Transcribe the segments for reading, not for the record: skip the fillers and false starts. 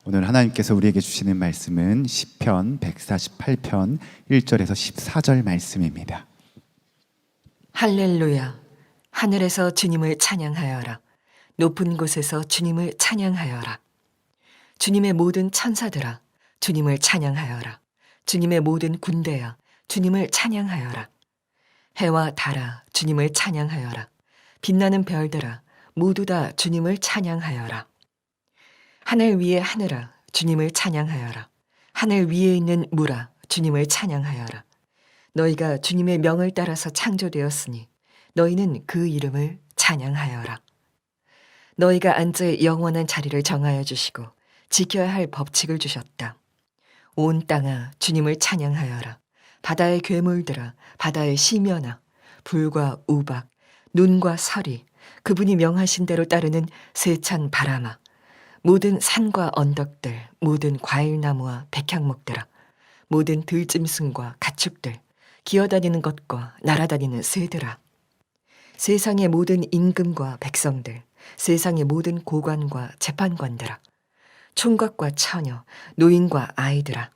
오늘 하나님께서 우리에게 주시는 말씀은 시편 148편 1절에서 14절 말씀입니다. 할렐루야. 하늘에서 주님을 찬양하여라. 높은 곳에서 주님을 찬양하여라. 주님의 모든 천사들아, 주님을 찬양하여라. 주님의 모든 군대야, 주님을 찬양하여라. 해와 달아, 주님을 찬양하여라. 빛나는 별들아, 모두 다 주님을 찬양하여라. 하늘 위의 하늘아, 주님을 찬양하여라. 하늘 위에 있는 물아, 주님을 찬양하여라. 너희가 주님의 명을 따라서 창조되었으니 너희는 그 이름을 찬양하여라. 너희가 앉을 영원한 자리를 정하여 주시고 지켜야 할 법칙을 주셨다. 온 땅아, 주님을 찬양하여라. 바다의 괴물들아, 바다의 시면아, 불과 우박, 눈과 서리, 그분이 명하신 대로 따르는 세찬 바람아, 모든 산과 언덕들, 모든 과일나무와 백향목들아, 모든 들짐승과 가축들, 기어다니는 것과 날아다니는 새들아, 세상의 모든 임금과 백성들, 세상의 모든 고관과 재판관들아, 총각과 처녀, 노인과 아이들아,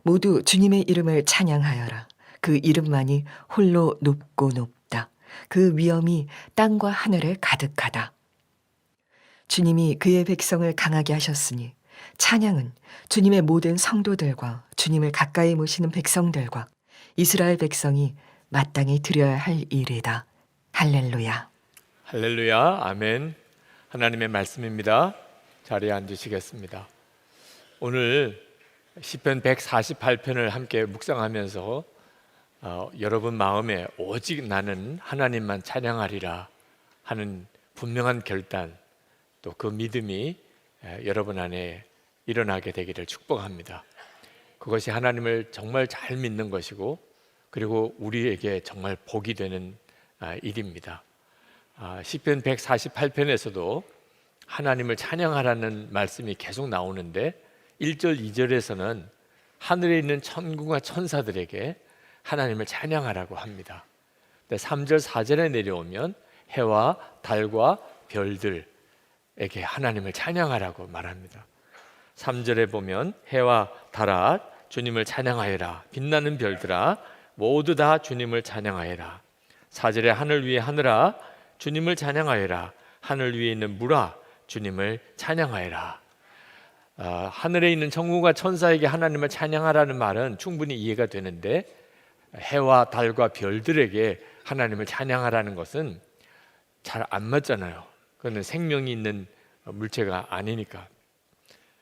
모두 주님의 이름을 찬양하여라. 그 이름만이 홀로 높고 높다. 그 위엄이 땅과 하늘에 가득하다. 주님이 그의 백성을 강하게 하셨으니 찬양은 주님의 모든 성도들과 주님을 가까이 모시는 백성들과 이스라엘 백성이 마땅히 드려야 할 일이다. 할렐루야. 할렐루야, 아멘. 하나님의 말씀입니다. 자리에 앉으시겠습니다. 오늘 시편 148편을 함께 묵상하면서 여러분 마음에 오직 나는 하나님만 찬양하리라 하는 분명한 결단, 또 그 믿음이 여러분 안에 일어나게 되기를 축복합니다. 그것이 하나님을 정말 잘 믿는 것이고, 그리고 우리에게 정말 복이 되는 일입니다. 시편 148편에서도 하나님을 찬양하라는 말씀이 계속 나오는데 1절, 2절에서는 하늘에 있는 천군과 천사들에게 하나님을 찬양하라고 합니다. 3절, 4절에 내려오면 해와 달과 별들에게 하나님을 찬양하라고 말합니다. 3절에 보면 해와 달아 주님을 찬양하여라. 빛나는 별들아 모두 다 주님을 찬양하여라. 4절에 하늘 위에 하늘아 주님을 찬양하여라. 하늘 위에 있는 물아 주님을 찬양하여라. 하늘에 있는 천군과 천사에게 하나님을 찬양하라는 말은 충분히 이해가 되는데, 해와 달과 별들에게 하나님을 찬양하라는 것은 잘 안 맞잖아요. 그거는 생명이 있는 물체가 아니니까.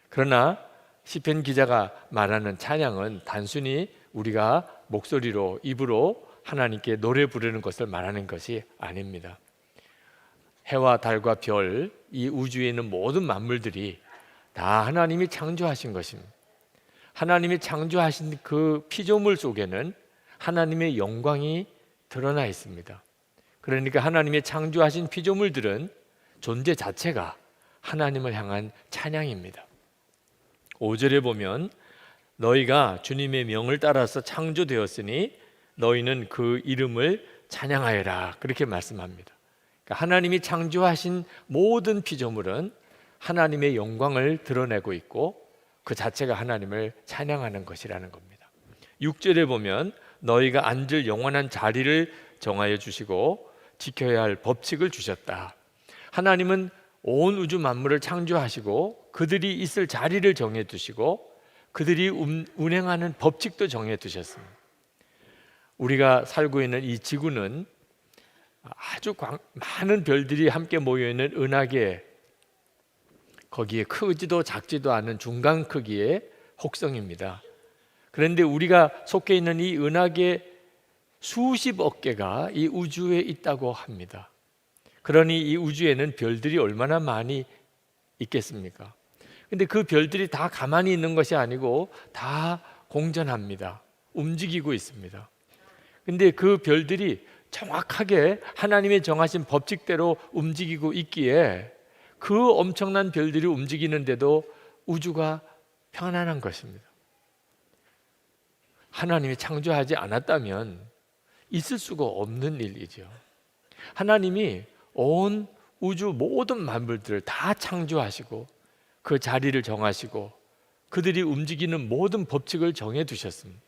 그러나 시편 기자가 말하는 찬양은 단순히 우리가 목소리로, 입으로 하나님께 노래 부르는 것을 말하는 것이 아닙니다. 해와 달과 별, 이 우주에 있는 모든 만물들이 다 하나님이 창조하신 것입니다. 하나님이 창조하신 그 피조물 속에는 하나님의 영광이 드러나 있습니다. 그러니까 하나님의 창조하신 피조물들은 존재 자체가 하나님을 향한 찬양입니다. 5절에 보면 너희가 주님의 명을 따라서 창조되었으니 너희는 그 이름을 찬양하여라, 그렇게 말씀합니다. 그러니까 하나님이 창조하신 모든 피조물은 하나님의 영광을 드러내고 있고 그 자체가 하나님을 찬양하는 것이라는 겁니다. 6절에 보면 너희가 앉을 영원한 자리를 정하여 주시고 지켜야 할 법칙을 주셨다. 하나님은 온 우주 만물을 창조하시고 그들이 있을 자리를 정해 두시고 그들이 운행하는 법칙도 정해 두셨습니다. 우리가 살고 있는 이 지구는 아주 많은 별들이 함께 모여있는 은하계, 거기에 크지도 작지도 않은 중간 크기의 혹성입니다. 그런데 우리가 속해 있는 이 은하계 수십억 개가 이 우주에 있다고 합니다. 그러니 이 우주에는 별들이 얼마나 많이 있겠습니까? 근데 그 별들이 다 가만히 있는 것이 아니고 다 공전합니다. 움직이고 있습니다. 근데 그 별들이 정확하게 하나님의 정하신 법칙대로 움직이고 있기에 그 엄청난 별들이 움직이는데도 우주가 편안한 것입니다. 하나님이 창조하지 않았다면 있을 수가 없는 일이죠. 하나님이 온 우주 모든 만물들을 다 창조하시고 그 자리를 정하시고 그들이 움직이는 모든 법칙을 정해 두셨습니다.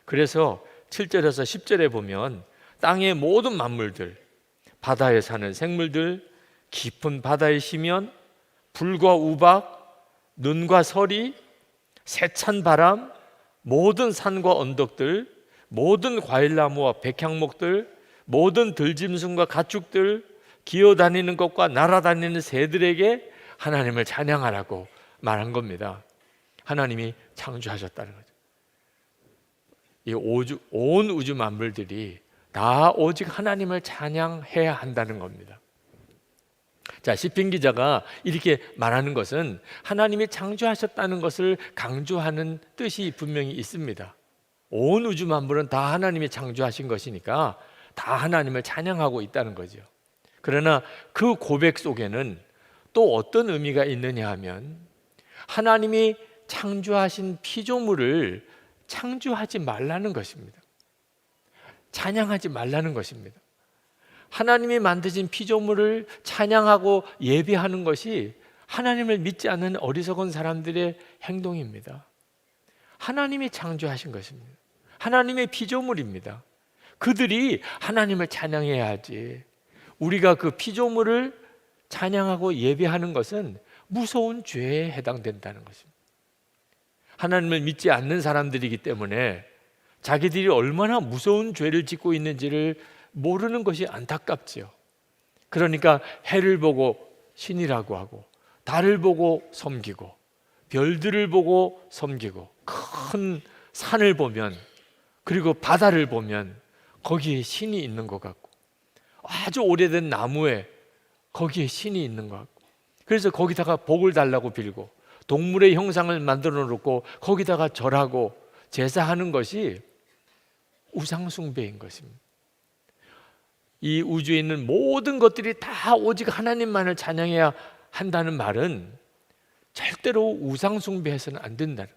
그래서 7절에서 10절에 보면 땅의 모든 만물들, 바다에 사는 생물들, 깊은 바다의 심연, 불과 우박, 눈과 서리, 세찬 바람, 모든 산과 언덕들, 모든 과일나무와 백향목들, 모든 들짐승과 가축들, 기어다니는 것과 날아다니는 새들에게 하나님을 찬양하라고 말한 겁니다. 하나님이 창조하셨다는 거죠. 이 온 우주 만물들이 다 오직 하나님을 찬양해야 한다는 겁니다. 자, 시편 기자가 이렇게 말하는 것은 하나님이 창조하셨다는 것을 강조하는 뜻이 분명히 있습니다. 온 우주 만물은 다 하나님이 창조하신 것이니까 다 하나님을 찬양하고 있다는 거죠. 그러나 그 고백 속에는 또 어떤 의미가 있느냐 하면 하나님이 창조하신 피조물을 창조하지 말라는 것입니다. 찬양하지 말라는 것입니다. 하나님이 만드신 피조물을 찬양하고 예배하는 것이 하나님을 믿지 않는 어리석은 사람들의 행동입니다. 하나님이 창조하신 것입니다. 하나님의 피조물입니다. 그들이 하나님을 찬양해야 하지. 우리가 그 피조물을 찬양하고 예배하는 것은 무서운 죄에 해당된다는 것입니다. 하나님을 믿지 않는 사람들이기 때문에 자기들이 얼마나 무서운 죄를 짓고 있는지를 모르는 것이 안타깝지요. 그러니까 해를 보고 신이라고 하고, 달을 보고 섬기고, 별들을 보고 섬기고, 큰 산을 보면, 그리고 바다를 보면 거기에 신이 있는 것 같고, 아주 오래된 나무에 거기에 신이 있는 것 같고, 그래서 거기다가 복을 달라고 빌고, 동물의 형상을 만들어 놓고 거기다가 절하고 제사하는 것이 우상숭배인 것입니다. 이 우주에 있는 모든 것들이 다 오직 하나님만을 찬양해야 한다는 말은 절대로 우상숭배해서는 안 된다는,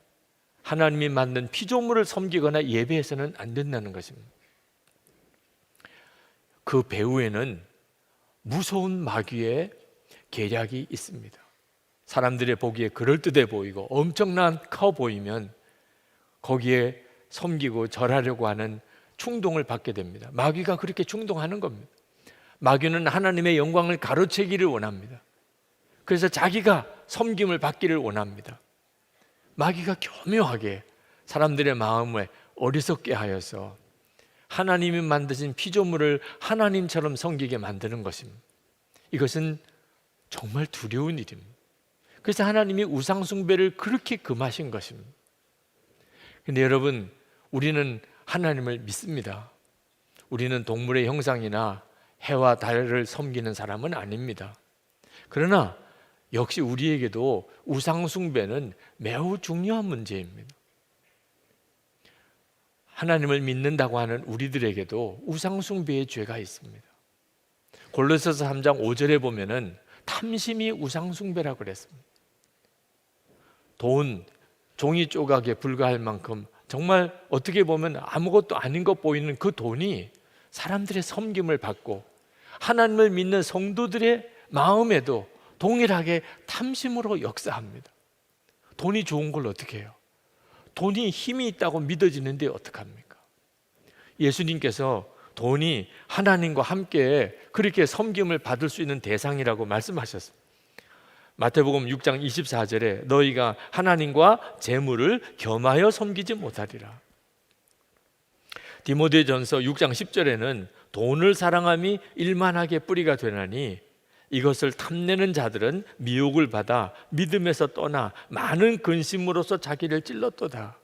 하나님이 만든 피조물을 섬기거나 예배해서는 안 된다는 것입니다. 그 배후에는 무서운 마귀의 계략이 있습니다. 사람들의 보기에 그럴듯해 보이고 엄청난 커 보이면 거기에 섬기고 절하려고 하는 충동을 받게 됩니다. 마귀가 그렇게 충동하는 겁니다. 마귀는 하나님의 영광을 가로채기를 원합니다. 그래서 자기가 섬김을 받기를 원합니다. 마귀가 교묘하게 사람들의 마음을 어리석게 하여서 하나님이 만드신 피조물을 하나님처럼 섬기게 만드는 것입니다. 이것은 정말 두려운 일입니다. 그래서 하나님이 우상숭배를 그렇게 금하신 것입니다. 그런데 여러분, 우리는 하나님을 믿습니다. 우리는 동물의 형상이나 해와 달을 섬기는 사람은 아닙니다. 그러나 역시 우리에게도 우상숭배는 매우 중요한 문제입니다. 하나님을 믿는다고 하는 우리들에게도 우상숭배의 죄가 있습니다. 골로새서 3장 5절에 보면은 탐심이 우상숭배라고 그랬습니다. 돈, 종이 조각에 불과할 만큼 정말 어떻게 보면 아무것도 아닌 것 보이는 그 돈이 사람들의 섬김을 받고 하나님을 믿는 성도들의 마음에도 동일하게 탐심으로 역사합니다. 돈이 좋은 걸 어떻게 해요? 돈이 힘이 있다고 믿어지는데 어떡합니까? 예수님께서 돈이 하나님과 함께 그렇게 섬김을 받을 수 있는 대상이라고 말씀하셨습니다. 마태복음 6장 24절에 너희가 하나님과 재물을 겸하여 섬기지 못하리라. 디모데전서 6장 10절에는 돈을 사랑함이 일만하게 뿌리가 되나니 이것을 탐내는 자들은 미혹을 받아 믿음에서 떠나 많은 근심으로써 자기를 찔렀도다.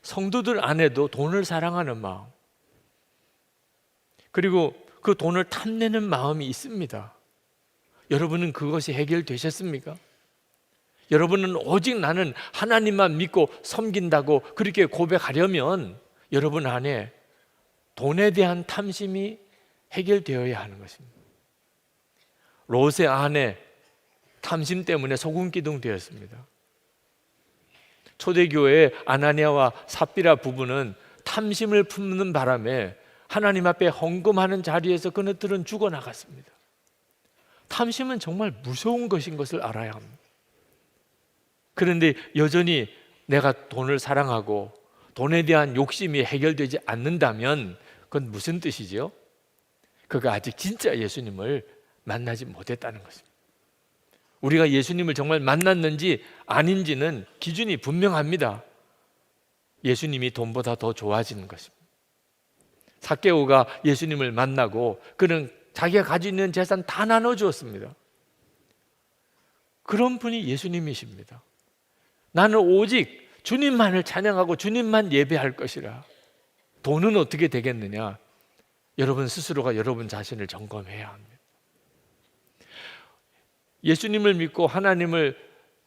성도들 안에도 돈을 사랑하는 마음, 그리고 그 돈을 탐내는 마음이 있습니다. 여러분은 그것이 해결되셨습니까? 여러분은 오직 나는 하나님만 믿고 섬긴다고 그렇게 고백하려면 여러분 안에 돈에 대한 탐심이 해결되어야 하는 것입니다. 롯의 아내 탐심 때문에 소금 기둥 되었습니다. 초대교회의 아나니아와 삽비라 부부는 탐심을 품는 바람에 하나님 앞에 헌금하는 자리에서 그들은 죽어나갔습니다. 탐심은 정말 무서운 것인 것을 알아야 합니다. 그런데 여전히 내가 돈을 사랑하고 돈에 대한 욕심이 해결되지 않는다면 그건 무슨 뜻이죠? 그가 아직 진짜 예수님을 만나지 못했다는 것입니다. 우리가 예수님을 정말 만났는지 아닌지는 기준이 분명합니다. 예수님이 돈보다 더 좋아지는 것입니다. 삭개오가 예수님을 만나고 그는 자기가 가지고 있는 재산 다 나눠주었습니다. 그런 분이 예수님이십니다. 나는 오직 주님만을 찬양하고 주님만 예배할 것이라. 돈은 어떻게 되겠느냐? 여러분 스스로가 여러분 자신을 점검해야 합니다. 예수님을 믿고 하나님을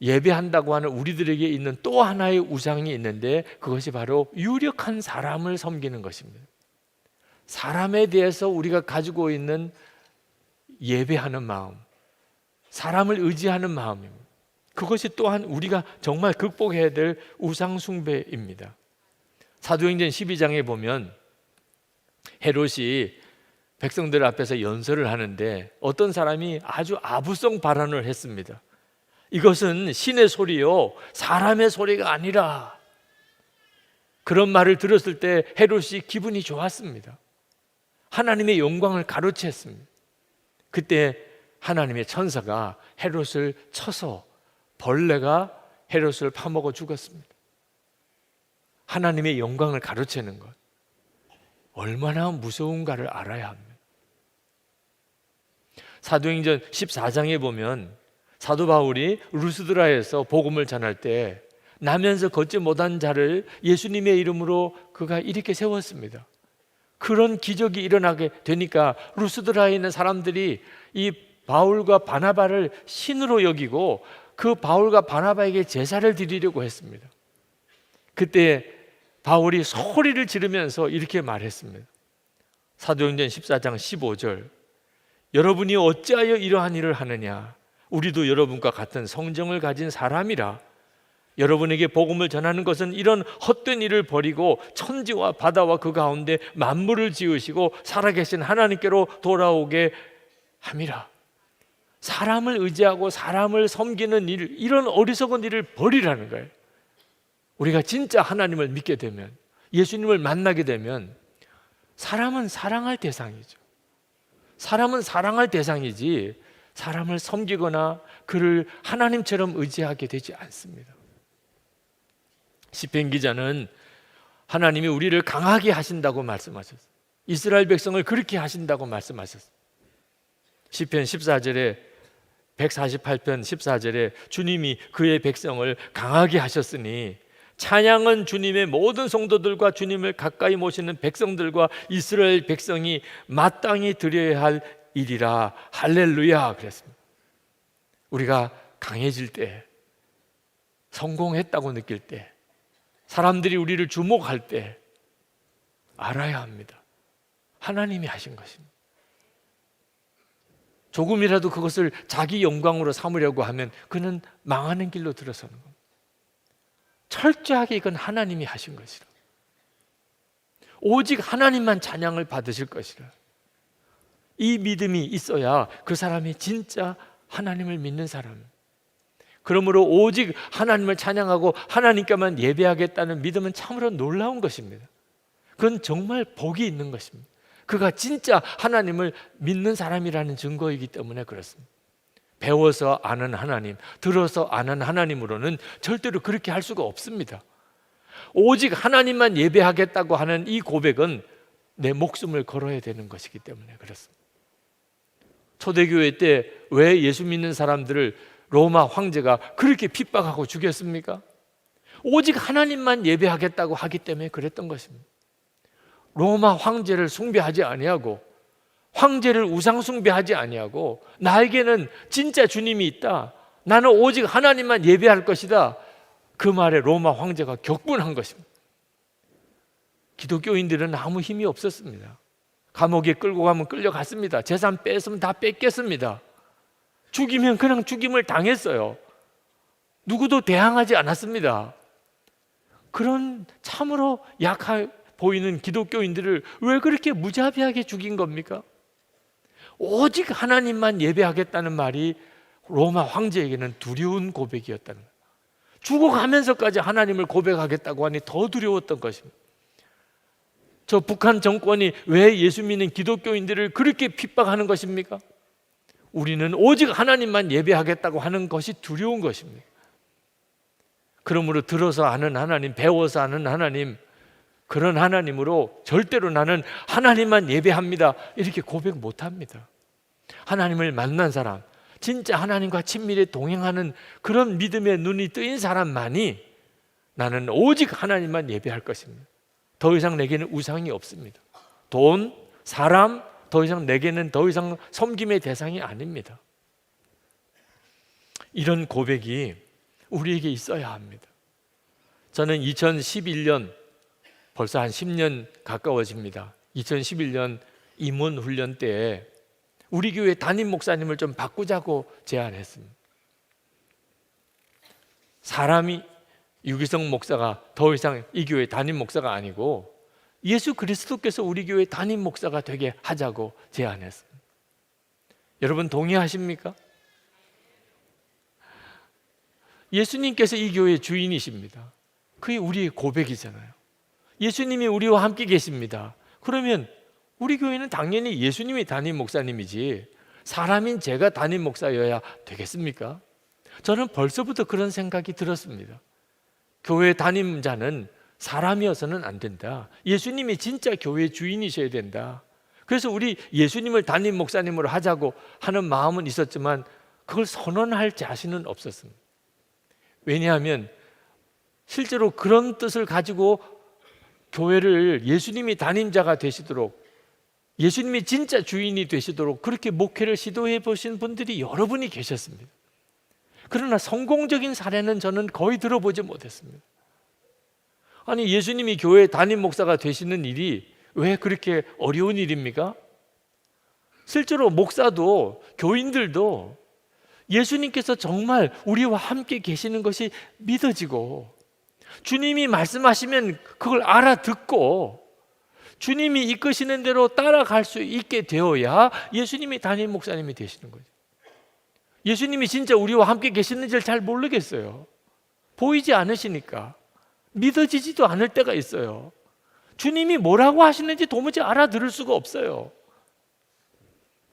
예배한다고 하는 우리들에게 있는 또 하나의 우상이 있는데 그것이 바로 유력한 사람을 섬기는 것입니다. 사람에 대해서 우리가 가지고 있는 예배하는 마음, 사람을 의지하는 마음입니다. 그것이 또한 우리가 정말 극복해야 될 우상 숭배입니다. 사도행전 12장에 보면 헤롯이 백성들 앞에서 연설을 하는데 어떤 사람이 아주 아부성 발언을 했습니다. 이것은 신의 소리요 사람의 소리가 아니라. 그런 말을 들었을 때 헤롯이 기분이 좋았습니다. 하나님의 영광을 가로챘습니다. 그때 하나님의 천사가 헤롯을 쳐서 벌레가 헤롯을 파먹어 죽었습니다. 하나님의 영광을 가로채는 것 얼마나 무서운가를 알아야 합니다. 사도행전 14장에 보면 사도 바울이 루스드라에서 복음을 전할 때 나면서 걷지 못한 자를 예수님의 이름으로 그가 일으켜 세웠습니다. 그런 기적이 일어나게 되니까 루스드라에 있는 사람들이 이 바울과 바나바를 신으로 여기고 그 바울과 바나바에게 제사를 드리려고 했습니다. 그때 바울이 소리를 지르면서 이렇게 말했습니다. 사도행전 14장 15절 여러분이 어찌하여 이러한 일을 하느냐? 우리도 여러분과 같은 성정을 가진 사람이라. 여러분에게 복음을 전하는 것은 이런 헛된 일을 버리고 천지와 바다와 그 가운데 만물을 지으시고 살아계신 하나님께로 돌아오게 함이라. 사람을 의지하고 사람을 섬기는 일, 이런 어리석은 일을 버리라는 거예요. 우리가 진짜 하나님을 믿게 되면, 예수님을 만나게 되면 사람은 사랑할 대상이죠. 사람은 사랑할 대상이지 사람을 섬기거나 그를 하나님처럼 의지하게 되지 않습니다. 시편 기자는 하나님이 우리를 강하게 하신다고 말씀하셨어요. 이스라엘 백성을 그렇게 하신다고 말씀하셨어요. 시편 14절에 148편 14절에 주님이 그의 백성을 강하게 하셨으니 찬양은 주님의 모든 성도들과 주님을 가까이 모시는 백성들과 이스라엘 백성이 마땅히 드려야 할 일이라. 할렐루야 그랬습니다. 우리가 강해질 때, 성공했다고 느낄 때, 사람들이 우리를 주목할 때 알아야 합니다. 하나님이 하신 것입니다. 조금이라도 그것을 자기 영광으로 삼으려고 하면 그는 망하는 길로 들어서는 겁니다. 철저하게 이건 하나님이 하신 것이라. 오직 하나님만 찬양을 받으실 것이라. 이 믿음이 있어야 그 사람이 진짜 하나님을 믿는 사람입니다. 그러므로 오직 하나님을 찬양하고 하나님께만 예배하겠다는 믿음은 참으로 놀라운 것입니다. 그건 정말 복이 있는 것입니다. 그가 진짜 하나님을 믿는 사람이라는 증거이기 때문에 그렇습니다. 배워서 아는 하나님, 들어서 아는 하나님으로는 절대로 그렇게 할 수가 없습니다. 오직 하나님만 예배하겠다고 하는 이 고백은 내 목숨을 걸어야 되는 것이기 때문에 그렇습니다. 초대교회 때 왜 예수 믿는 사람들을 로마 황제가 그렇게 핍박하고 죽였습니까? 오직 하나님만 예배하겠다고 하기 때문에 그랬던 것입니다. 로마 황제를 숭배하지 아니하고 황제를 우상 숭배하지 아니하고 나에게는 진짜 주님이 있다. 나는 오직 하나님만 예배할 것이다. 그 말에 로마 황제가 격분한 것입니다. 기독교인들은 아무 힘이 없었습니다. 감옥에 끌고 가면 끌려갔습니다. 재산 뺐으면 다 뺏겼습니다. 죽이면 그냥 죽임을 당했어요. 누구도 대항하지 않았습니다. 그런 참으로 약해 보이는 기독교인들을 왜 그렇게 무자비하게 죽인 겁니까? 오직 하나님만 예배하겠다는 말이 로마 황제에게는 두려운 고백이었다는 거예요. 죽어가면서까지 하나님을 고백하겠다고 하니 더 두려웠던 것입니다. 저 북한 정권이 왜 예수 믿는 기독교인들을 그렇게 핍박하는 것입니까? 우리는 오직 하나님만 예배하겠다고 하는 것이 두려운 것입니다. 그러므로 들어서 아는 하나님, 배워서 아는 하나님, 그런 하나님으로 절대로 나는 하나님만 예배합니다, 이렇게 고백 못합니다. 하나님을 만난 사람, 진짜 하나님과 친밀히 동행하는 그런 믿음의 눈이 뜨인 사람만이 나는 오직 하나님만 예배할 것입니다. 더 이상 내게는 우상이 없습니다. 돈, 사람, 더 이상 내게는 더 이상 섬김의 대상이 아닙니다. 이런 고백이 우리에게 있어야 합니다. 저는 2011년, 벌써 한 10년 가까워집니다. 2011년 임원 훈련 때에 우리 교회 담임 목사님을 좀 바꾸자고 제안했습니다. 사람이 유기성 목사가 더 이상 이 교회 담임 목사가 아니고 예수 그리스도께서 우리 교회 담임 목사가 되게 하자고 제안했습니다. 여러분 동의하십니까? 예수님께서 이 교회의 주인이십니다. 그게 우리의 고백이잖아요. 예수님이 우리와 함께 계십니다. 그러면 우리 교회는 당연히 예수님이 담임 목사님이지 사람인 제가 담임 목사여야 되겠습니까? 저는 벌써부터 그런 생각이 들었습니다. 교회 담임자는 사람이어서는 안 된다. 예수님이 진짜 교회의 주인이셔야 된다. 그래서 우리 예수님을 담임 목사님으로 하자고 하는 마음은 있었지만 그걸 선언할 자신은 없었습니다. 왜냐하면 실제로 그런 뜻을 가지고 교회를 예수님이 담임자가 되시도록, 예수님이 진짜 주인이 되시도록 그렇게 목회를 시도해 보신 분들이 여러분이 계셨습니다. 그러나 성공적인 사례는 저는 거의 들어보지 못했습니다. 아니, 예수님이 교회 담임 목사가 되시는 일이 왜 그렇게 어려운 일입니까? 실제로 목사도 교인들도 예수님께서 정말 우리와 함께 계시는 것이 믿어지고 주님이 말씀하시면 그걸 알아듣고 주님이 이끄시는 대로 따라갈 수 있게 되어야 예수님이 담임 목사님이 되시는 거죠. 예수님이 진짜 우리와 함께 계시는지를 잘 모르겠어요. 보이지 않으시니까 믿어지지도 않을 때가 있어요. 주님이 뭐라고 하시는지 도무지 알아들을 수가 없어요.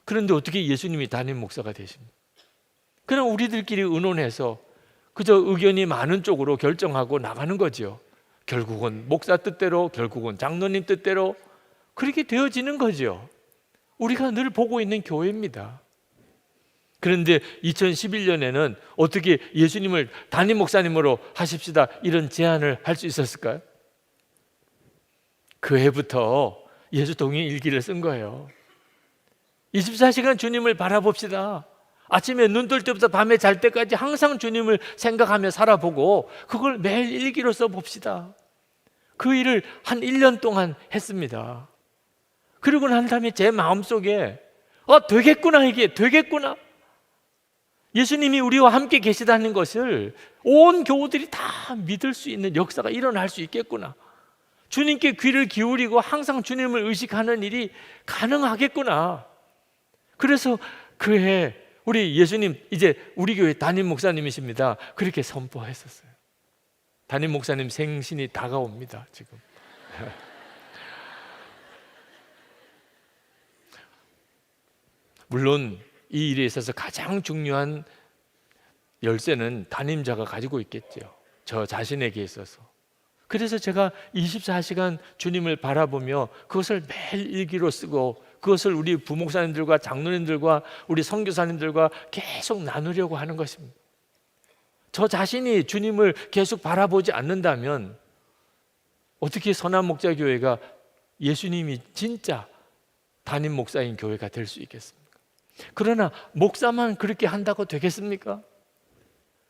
그런데 어떻게 예수님이 담임 목사가 되십니까? 그냥 우리들끼리 의논해서 그저 의견이 많은 쪽으로 결정하고 나가는 거죠. 결국은 목사 뜻대로, 결국은 장로님 뜻대로 그렇게 되어지는 거죠. 우리가 늘 보고 있는 교회입니다. 그런데 2011년에는 어떻게 예수님을 담임 목사님으로 하십시다 이런 제안을 할 수 있었을까요? 그 해부터 예수 동행 일기를 쓴 거예요. 24시간 주님을 바라봅시다. 아침에 눈 뜰 때부터 밤에 잘 때까지 항상 주님을 생각하며 살아보고 그걸 매일 일기로 써봅시다. 그 일을 한 1년 동안 했습니다. 그러고 난 다음에 제 마음속에 되겠구나, 이게 되겠구나. 예수님이 우리와 함께 계시다는 것을 온 교우들이 다 믿을 수 있는 역사가 일어날 수 있겠구나. 주님께 귀를 기울이고 항상 주님을 의식하는 일이 가능하겠구나. 그래서 그해 우리 예수님 이제 우리 교회 담임 목사님이십니다. 그렇게 선포했었어요. 담임 목사님 생신이 다가옵니다, 지금. 물론 이 일에 있어서 가장 중요한 열쇠는 담임자가 가지고 있겠죠. 저 자신에게 있어서. 그래서 제가 24시간 주님을 바라보며 그것을 매일 일기로 쓰고 그것을 우리 부목사님들과 장로님들과 우리 선교사님들과 계속 나누려고 하는 것입니다. 저 자신이 주님을 계속 바라보지 않는다면 어떻게 선한목자교회가 예수님이 진짜 담임 목사인 교회가 될 수 있겠습니까? 그러나 목사만 그렇게 한다고 되겠습니까?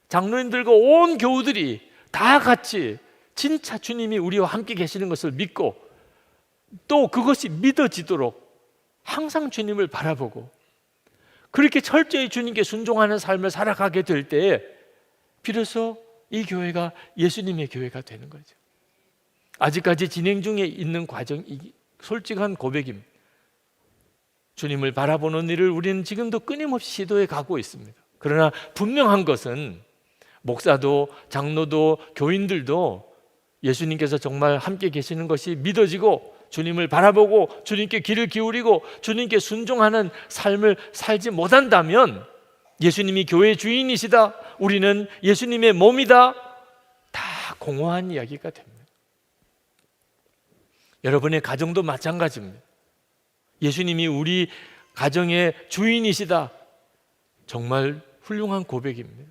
장로님들과 온 교우들이 다 같이 진짜 주님이 우리와 함께 계시는 것을 믿고 또 그것이 믿어지도록 항상 주님을 바라보고 그렇게 철저히 주님께 순종하는 삶을 살아가게 될 때에 비로소 이 교회가 예수님의 교회가 되는 거죠. 아직까지 진행 중에 있는 과정이 솔직한 고백입니다. 주님을 바라보는 일을 우리는 지금도 끊임없이 시도해 가고 있습니다. 그러나 분명한 것은 목사도 장로도 교인들도 예수님께서 정말 함께 계시는 것이 믿어지고 주님을 바라보고 주님께 귀를 기울이고 주님께 순종하는 삶을 살지 못한다면 예수님이 교회의 주인이시다, 우리는 예수님의 몸이다, 다 공허한 이야기가 됩니다. 여러분의 가정도 마찬가지입니다. 예수님이 우리 가정의 주인이시다, 정말 훌륭한 고백입니다.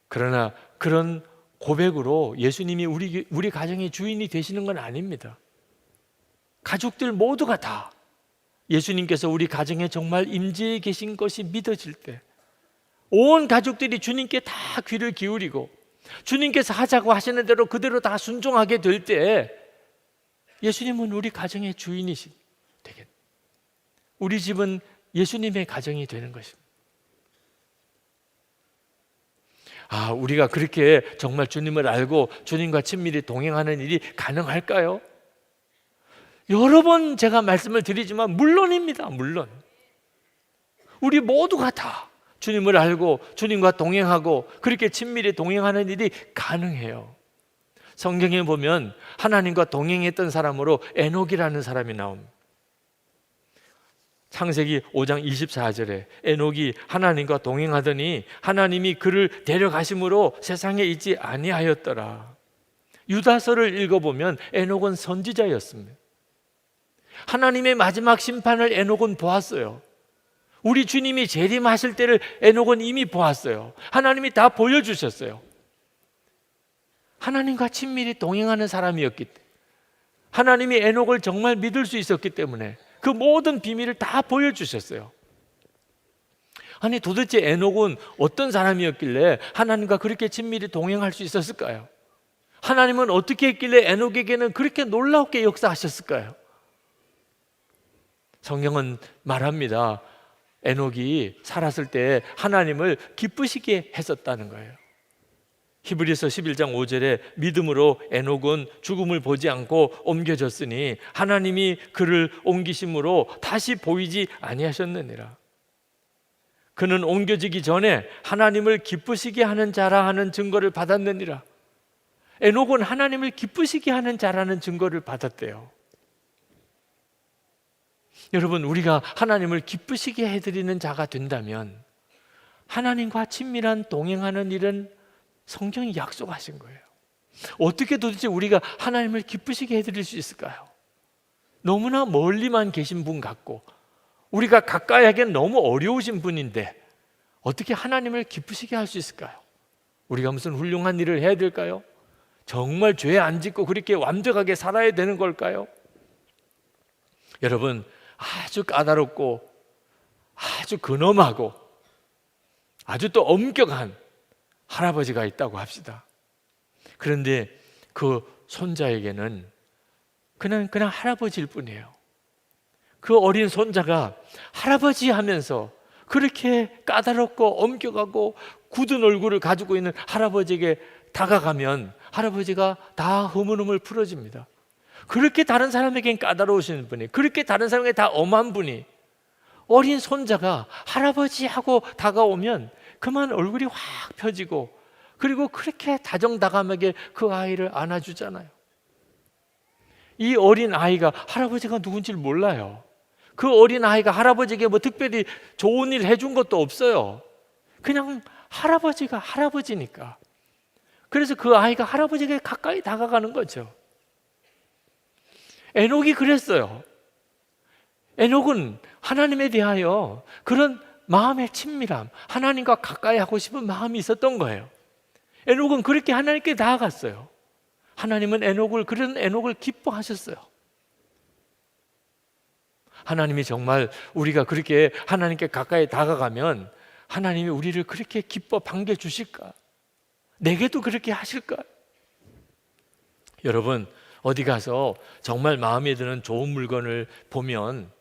그러나 그런 고백으로 예수님이 우리 가정의 주인이 되시는 건 아닙니다. 가족들 모두가 다 예수님께서 우리 가정에 정말 임재해 계신 것이 믿어질 때, 온 가족들이 주님께 다 귀를 기울이고 주님께서 하자고 하시는 대로 그대로 다 순종하게 될 때 예수님은 우리 가정의 주인이시 되겠다. 우리 집은 예수님의 가정이 되는 것입니다. 우리가 그렇게 정말 주님을 알고 주님과 친밀히 동행하는 일이 가능할까요? 여러 번 제가 말씀을 드리지만 물론입니다. 물론 우리 모두가 다 주님을 알고 주님과 동행하고 그렇게 친밀히 동행하는 일이 가능해요. 성경에 보면 하나님과 동행했던 사람으로 에녹이라는 사람이 나옵니다. 창세기 5장 24절에 에녹이 하나님과 동행하더니 하나님이 그를 데려가심으로 세상에 있지 아니하였더라. 유다서를 읽어보면 에녹은 선지자였습니다. 하나님의 마지막 심판을 에녹은 보았어요. 우리 주님이 재림하실 때를 에녹은 이미 보았어요. 하나님이 다 보여주셨어요. 하나님과 친밀히 동행하는 사람이었기 때문에, 하나님이 에녹을 정말 믿을 수 있었기 때문에 그 모든 비밀을 다 보여주셨어요. 아니 도대체 에녹은 어떤 사람이었길래 하나님과 그렇게 친밀히 동행할 수 있었을까요? 하나님은 어떻게 했길래 에녹에게는 그렇게 놀랍게 역사하셨을까요? 성경은 말합니다. 에녹이 살았을 때 하나님을 기쁘시게 했었다는 거예요. 히브리서 11장 5절에 믿음으로 에녹은 죽음을 보지 않고 옮겨졌으니 하나님이 그를 옮기심으로 다시 보이지 아니하셨느니라. 그는 옮겨지기 전에 하나님을 기쁘시게 하는 자라 하는 증거를 받았느니라. 에녹은 하나님을 기쁘시게 하는 자라는 증거를 받았대요. 여러분, 우리가 하나님을 기쁘시게 해드리는 자가 된다면 하나님과 친밀한 동행하는 일은 성경이 약속하신 거예요. 어떻게 도대체 우리가 하나님을 기쁘시게 해드릴 수 있을까요? 너무나 멀리만 계신 분 같고 우리가 가까이 하기엔 너무 어려우신 분인데 어떻게 하나님을 기쁘시게 할 수 있을까요? 우리가 무슨 훌륭한 일을 해야 될까요? 정말 죄 안 짓고 그렇게 완벽하게 살아야 되는 걸까요? 여러분, 아주 까다롭고 아주 근엄하고 아주 또 엄격한 할아버지가 있다고 합시다. 그런데 그 손자에게는 그냥 할아버지일 뿐이에요. 그 어린 손자가 할아버지 하면서 그렇게 까다롭고 엄격하고 굳은 얼굴을 가지고 있는 할아버지에게 다가가면 할아버지가 다 흐물흐물 풀어집니다. 그렇게 다른 사람에겐 까다로우신 분이, 그렇게 다른 사람에게 다 엄한 분이 어린 손자가 할아버지 하고 다가오면 그만 얼굴이 확 펴지고 그리고 그렇게 다정다감하게 그 아이를 안아주잖아요. 이 어린 아이가 할아버지가 누군지를 몰라요. 그 어린 아이가 할아버지에게 뭐 특별히 좋은 일 해준 것도 없어요. 그냥 할아버지가 할아버지니까. 그래서 그 아이가 할아버지에게 가까이 다가가는 거죠. 에녹이 그랬어요. 에녹은 하나님에 대하여 그런 마음의 친밀함, 하나님과 가까이 하고 싶은 마음이 있었던 거예요. 에녹은 그렇게 하나님께 나아갔어요. 하나님은 그런 에녹을 기뻐하셨어요. 하나님이 정말 우리가 그렇게 하나님께 가까이 다가가면 하나님이 우리를 그렇게 기뻐 반겨주실까? 내게도 그렇게 하실까? 여러분, 어디 가서 정말 마음에 드는 좋은 물건을 보면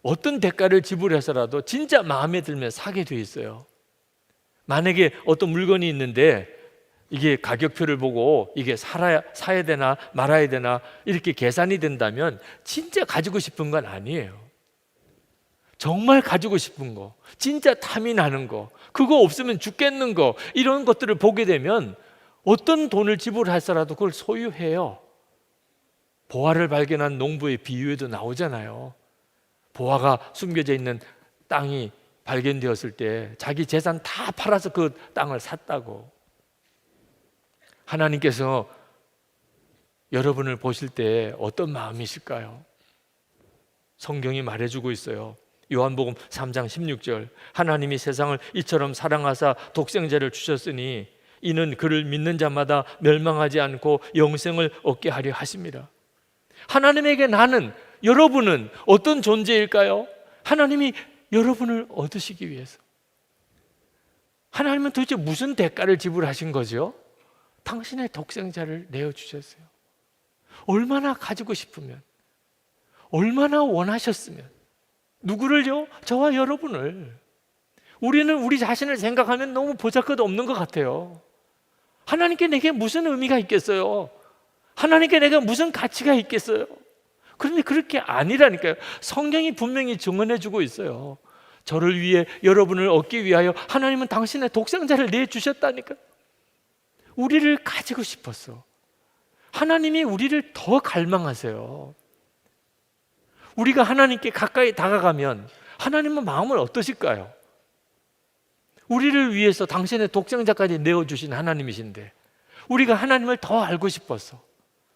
어떤 대가를 지불해서라도 진짜 마음에 들면 사게 돼 있어요. 만약에 어떤 물건이 있는데 이게 가격표를 보고 이게 사야 되나 말아야 되나 이렇게 계산이 된다면 진짜 가지고 싶은 건 아니에요. 정말 가지고 싶은 거, 진짜 탐이 나는 거, 그거 없으면 죽겠는 거, 이런 것들을 보게 되면 어떤 돈을 지불해서라도 그걸 소유해요. 보화를 발견한 농부의 비유에도 나오잖아요. 보화가 숨겨져 있는 땅이 발견되었을 때 자기 재산 다 팔아서 그 땅을 샀다고. 하나님께서 여러분을 보실 때 어떤 마음이실까요? 성경이 말해주고 있어요. 요한복음 3장 16절, 하나님이 세상을 이처럼 사랑하사 독생자를 주셨으니 이는 그를 믿는 자마다 멸망하지 않고 영생을 얻게 하려 하십니다. 하나님에게 나는, 여러분은 어떤 존재일까요? 하나님이 여러분을 얻으시기 위해서. 하나님은 도대체 무슨 대가를 지불하신 거죠? 당신의 독생자를 내어주셨어요. 얼마나 가지고 싶으면, 얼마나 원하셨으면. 누구를요? 저와 여러분을. 우리는 우리 자신을 생각하면 너무 보잘것없는 것 같아요. 하나님께 내게 무슨 의미가 있겠어요? 하나님께 내가 무슨 가치가 있겠어요? 그런데 그렇게 아니라니까요. 성경이 분명히 증언해주고 있어요. 저를 위해, 여러분을 얻기 위하여 하나님은 당신의 독생자를 내주셨다니까요. 우리를 가지고 싶었어. 하나님이 우리를 더 갈망하세요. 우리가 하나님께 가까이 다가가면 하나님은 마음을 어떠실까요? 우리를 위해서 당신의 독생자까지 내어주신 하나님이신데 우리가 하나님을 더 알고 싶어서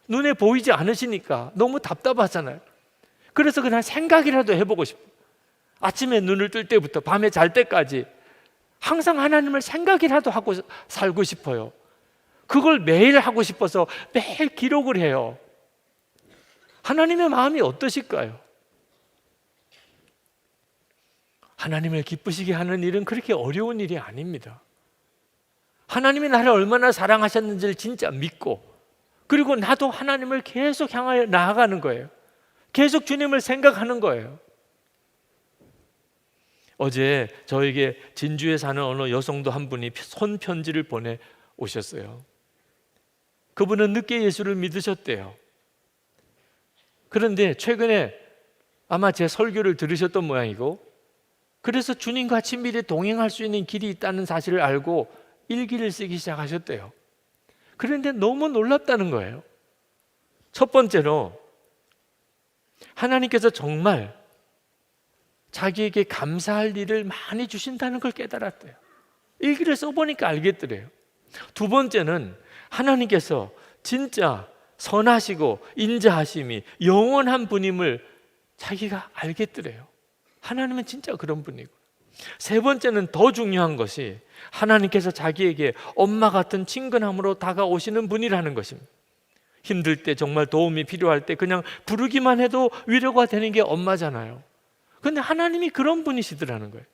눈에 보이지 않으시니까 너무 답답하잖아요. 그래서 그냥 생각이라도 해보고 싶어요. 아침에 눈을 뜰 때부터 밤에 잘 때까지 항상 하나님을 생각이라도 하고 살고 싶어요. 그걸 매일 하고 싶어서 매일 기록을 해요. 하나님의 마음이 어떠실까요? 하나님을 기쁘시게 하는 일은 그렇게 어려운 일이 아닙니다. 하나님이 나를 얼마나 사랑하셨는지를 진짜 믿고, 그리고 나도 하나님을 계속 향하여 나아가는 거예요. 계속 주님을 생각하는 거예요. 어제 저에게 진주에 사는 어느 여성도 한 분이 손편지를 보내오셨어요. 그분은 늦게 예수를 믿으셨대요. 그런데 최근에 아마 제 설교를 들으셨던 모양이고, 그래서 주님과 같이 미리 동행할 수 있는 길이 있다는 사실을 알고 일기를 쓰기 시작하셨대요. 그런데 너무 놀랍다는 거예요. 첫 번째로 하나님께서 정말 자기에게 감사할 일을 많이 주신다는 걸 깨달았대요. 일기를 써보니까 알겠더래요. 두 번째는 하나님께서 진짜 선하시고 인자하심이 영원한 분임을 자기가 알겠더래요. 하나님은 진짜 그런 분이고. 세 번째는 더 중요한 것이 하나님께서 자기에게 엄마 같은 친근함으로 다가오시는 분이라는 것입니다. 힘들 때, 정말 도움이 필요할 때 그냥 부르기만 해도 위로가 되는 게 엄마잖아요. 그런데 하나님이 그런 분이시더라는 거예요.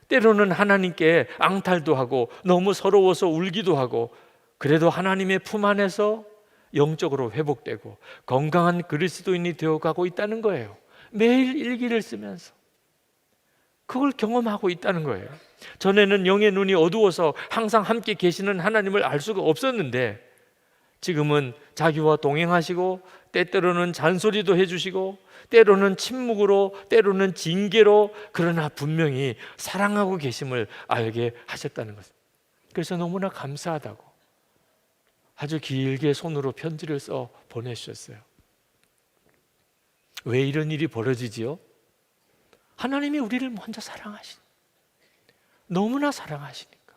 때로는 하나님께 앙탈도 하고 너무 서러워서 울기도 하고, 그래도 하나님의 품 안에서 영적으로 회복되고 건강한 그리스도인이 되어가고 있다는 거예요. 매일 일기를 쓰면서 그걸 경험하고 있다는 거예요. 전에는 영의 눈이 어두워서 항상 함께 계시는 하나님을 알 수가 없었는데 지금은 자기와 동행하시고 때때로는 잔소리도 해주시고 때로는 침묵으로, 때로는 징계로, 그러나 분명히 사랑하고 계심을 알게 하셨다는 것. 그래서 너무나 감사하다고 아주 길게 손으로 편지를 써 보내주셨어요. 왜 이런 일이 벌어지지요? 하나님이 우리를 먼저 너무나 사랑하시니까.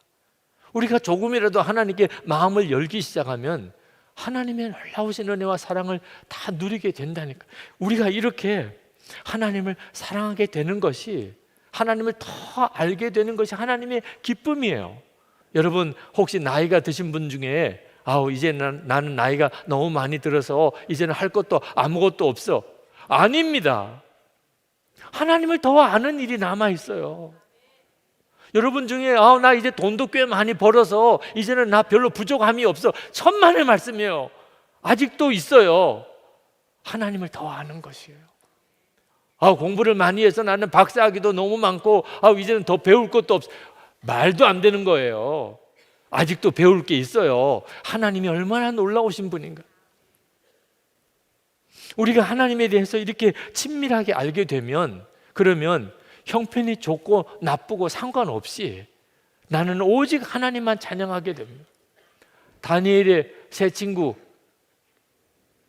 우리가 조금이라도 하나님께 마음을 열기 시작하면 하나님의 놀라우신 은혜와 사랑을 다 누리게 된다니까. 우리가 이렇게 하나님을 사랑하게 되는 것이, 하나님을 더 알게 되는 것이 하나님의 기쁨이에요. 여러분 혹시 나이가 드신 분 중에 이제 나는 나이가 너무 많이 들어서 이제는 할 것도 아무것도 없어. 아닙니다. 하나님을 더 아는 일이 남아 있어요. 여러분 중에 나 이제 돈도 꽤 많이 벌어서 이제는 나 별로 부족함이 없어. 천만의 말씀이에요. 아직도 있어요. 하나님을 더 아는 것이에요. 공부를 많이 해서 나는 박사학위도 너무 많고 이제는 더 배울 것도 없어. 말도 안 되는 거예요. 아직도 배울 게 있어요. 하나님이 얼마나 놀라우신 분인가. 우리가 하나님에 대해서 이렇게 친밀하게 알게 되면 그러면 형편이 좋고 나쁘고 상관없이 나는 오직 하나님만 찬양하게 됩니다. 다니엘의 세 친구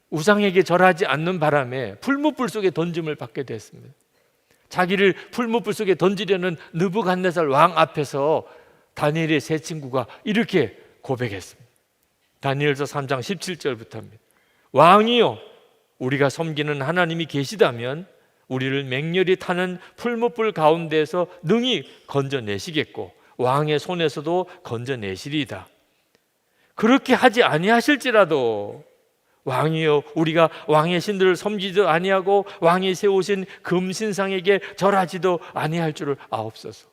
우상에게 절하지 않는 바람에 풀무불 속에 던짐을 받게 됐습니다. 자기를 풀무불 속에 던지려는 느부갓네살 왕 앞에서 다니엘의 세 친구가 이렇게 고백했습니다. 다니엘서 3장 17절부터입니다. 왕이요, 우리가 섬기는 하나님이 계시다면 우리를 맹렬히 타는 풀무불 가운데에서 능히 건져내시겠고 왕의 손에서도 건져내시리이다. 그렇게 하지 아니하실지라도 왕이여, 우리가 왕의 신들을 섬기지도 아니하고 왕이 세우신 금신상에게 절하지도 아니할 줄을 아옵소서.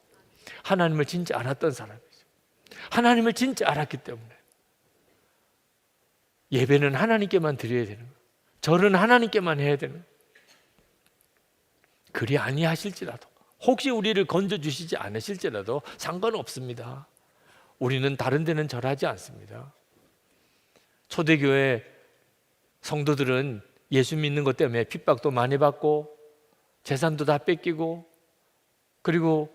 하나님을 진짜 알았던 사람이죠. 하나님을 진짜 알았기 때문에 예배는 하나님께만 드려야 되는 거예요. 절은 하나님께만 해야 되는 거예요. 그리 아니하실지라도, 혹시 우리를 건져주시지 않으실지라도 상관없습니다. 우리는 다른 데는 절하지 않습니다. 초대교회 성도들은 예수 믿는 것 때문에 핍박도 많이 받고 재산도 다 뺏기고 그리고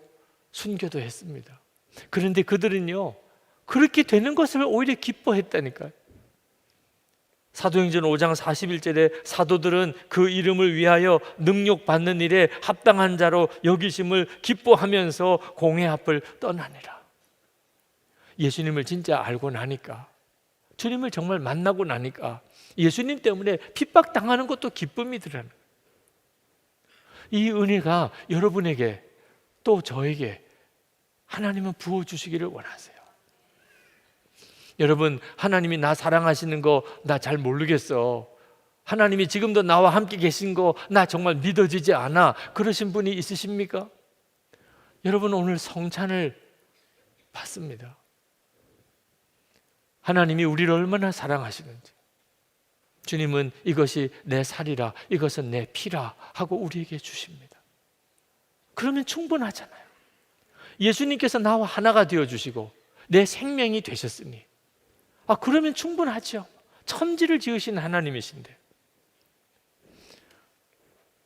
순교도 했습니다. 그런데 그들은요, 그렇게 되는 것을 오히려 기뻐했다니까요. 사도행전 5장 41절에 사도들은 그 이름을 위하여 능욕받는 일에 합당한 자로 여기심을 기뻐하면서 공회 앞을 떠나니라. 예수님을 진짜 알고 나니까, 주님을 정말 만나고 나니까 예수님 때문에 핍박당하는 것도 기쁨이더라는 거예요. 이 은혜가 여러분에게 또 저에게 하나님은 부어주시기를 원하세요. 여러분, 하나님이 나 사랑하시는 거 나 잘 모르겠어, 하나님이 지금도 나와 함께 계신 거 나 정말 믿어지지 않아, 그러신 분이 있으십니까? 여러분, 오늘 성찬을 받습니다. 하나님이 우리를 얼마나 사랑하시는지, 주님은 이것이 내 살이라, 이것은 내 피라 하고 우리에게 주십니다. 그러면 충분하잖아요. 예수님께서 나와 하나가 되어주시고 내 생명이 되셨으니 그러면 충분하죠. 천지를 지으신 하나님이신데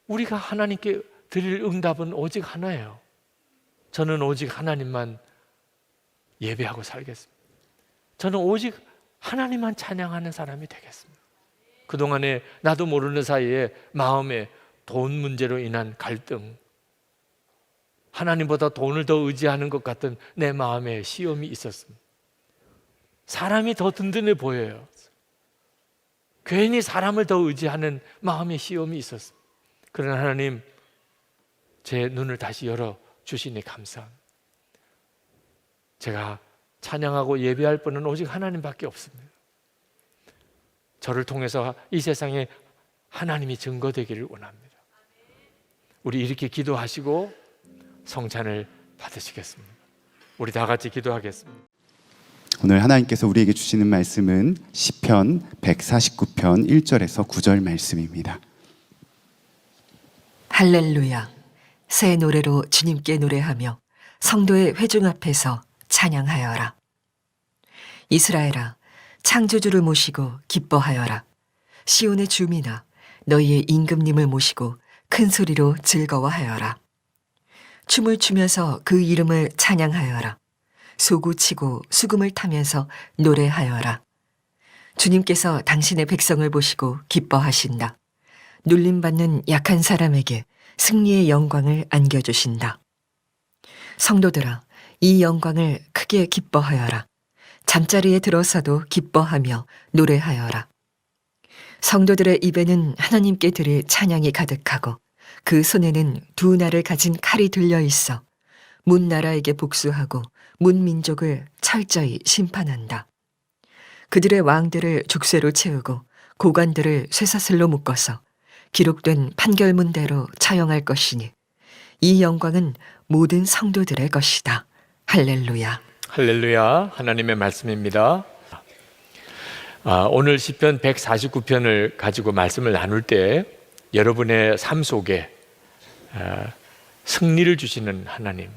우리가 하나님께 드릴 응답은 오직 하나예요. 저는 오직 하나님만 예배하고 살겠습니다. 저는 오직 하나님만 찬양하는 사람이 되겠습니다. 그동안에 나도 모르는 사이에 마음에 돈 문제로 인한 갈등, 하나님보다 돈을 더 의지하는 것 같은 내 마음에 시험이 있었습니다. 사람이 더 든든해 보여요. 괜히 사람을 더 의지하는 마음의 시험이 있었습니다. 그러나 하나님, 제 눈을 다시 열어주시니 감사합니다. 제가 찬양하고 예배할 분은 오직 하나님밖에 없습니다. 저를 통해서 이 세상에 하나님이 증거되기를 원합니다. 우리 이렇게 기도하시고 성찬을 받으시겠습니다. 우리 다 같이 기도하겠습니다. 오늘 하나님께서 우리에게 주시는 말씀은 시편 149편 1절에서 9절 말씀입니다. 할렐루야. 새 노래로 주님께 노래하며 성도의 회중 앞에서 찬양하여라. 이스라엘아, 창조주를 모시고 기뻐하여라. 시온의 주민아, 너희의 임금님을 모시고 큰 소리로 즐거워하여라. 춤을 추면서 그 이름을 찬양하여라. 소구치고 수금을 타면서 노래하여라. 주님께서 당신의 백성을 보시고 기뻐하신다. 눌림받는 약한 사람에게 승리의 영광을 안겨주신다. 성도들아, 이 영광을 크게 기뻐하여라. 잠자리에 들어서도 기뻐하며 노래하여라. 성도들의 입에는 하나님께 드릴 찬양이 가득하고 그 손에는 두 날을 가진 칼이 들려 있어 문 나라에게 복수하고 문 민족을 철저히 심판한다. 그들의 왕들을 족쇄로 채우고 고관들을 쇠사슬로 묶어서 기록된 판결문대로 처형할 것이니 이 영광은 모든 성도들의 것이다. 할렐루야. 할렐루야. 하나님의 말씀입니다. 오늘 시편 149편을 가지고 말씀을 나눌 때 여러분의 삶 속에 승리를 주시는 하나님,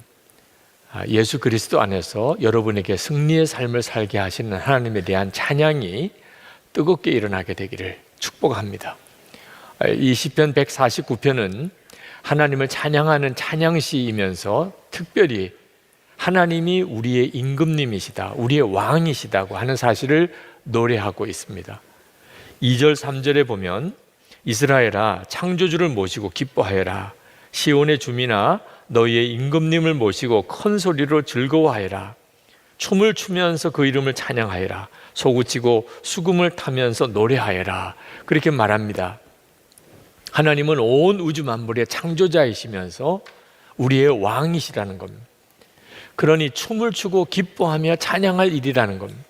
예수 그리스도 안에서 여러분에게 승리의 삶을 살게 하시는 하나님에 대한 찬양이 뜨겁게 일어나게 되기를 축복합니다. 이 시편 149편은 하나님을 찬양하는 찬양시이면서 특별히 하나님이 우리의 임금님이시다, 우리의 왕이시다고 하는 사실을 노래하고 있습니다. 2절 3절에 보면 이스라엘아 창조주를 모시고 기뻐하여라. 시온의 주민아 너희의 임금님을 모시고 큰 소리로 즐거워하여라. 춤을 추면서 그 이름을 찬양하여라. 소구치고 수금을 타면서 노래하여라. 그렇게 말합니다. 하나님은 온 우주 만물의 창조자이시면서 우리의 왕이시라는 겁니다. 그러니 춤을 추고 기뻐하며 찬양할 일이라는 겁니다.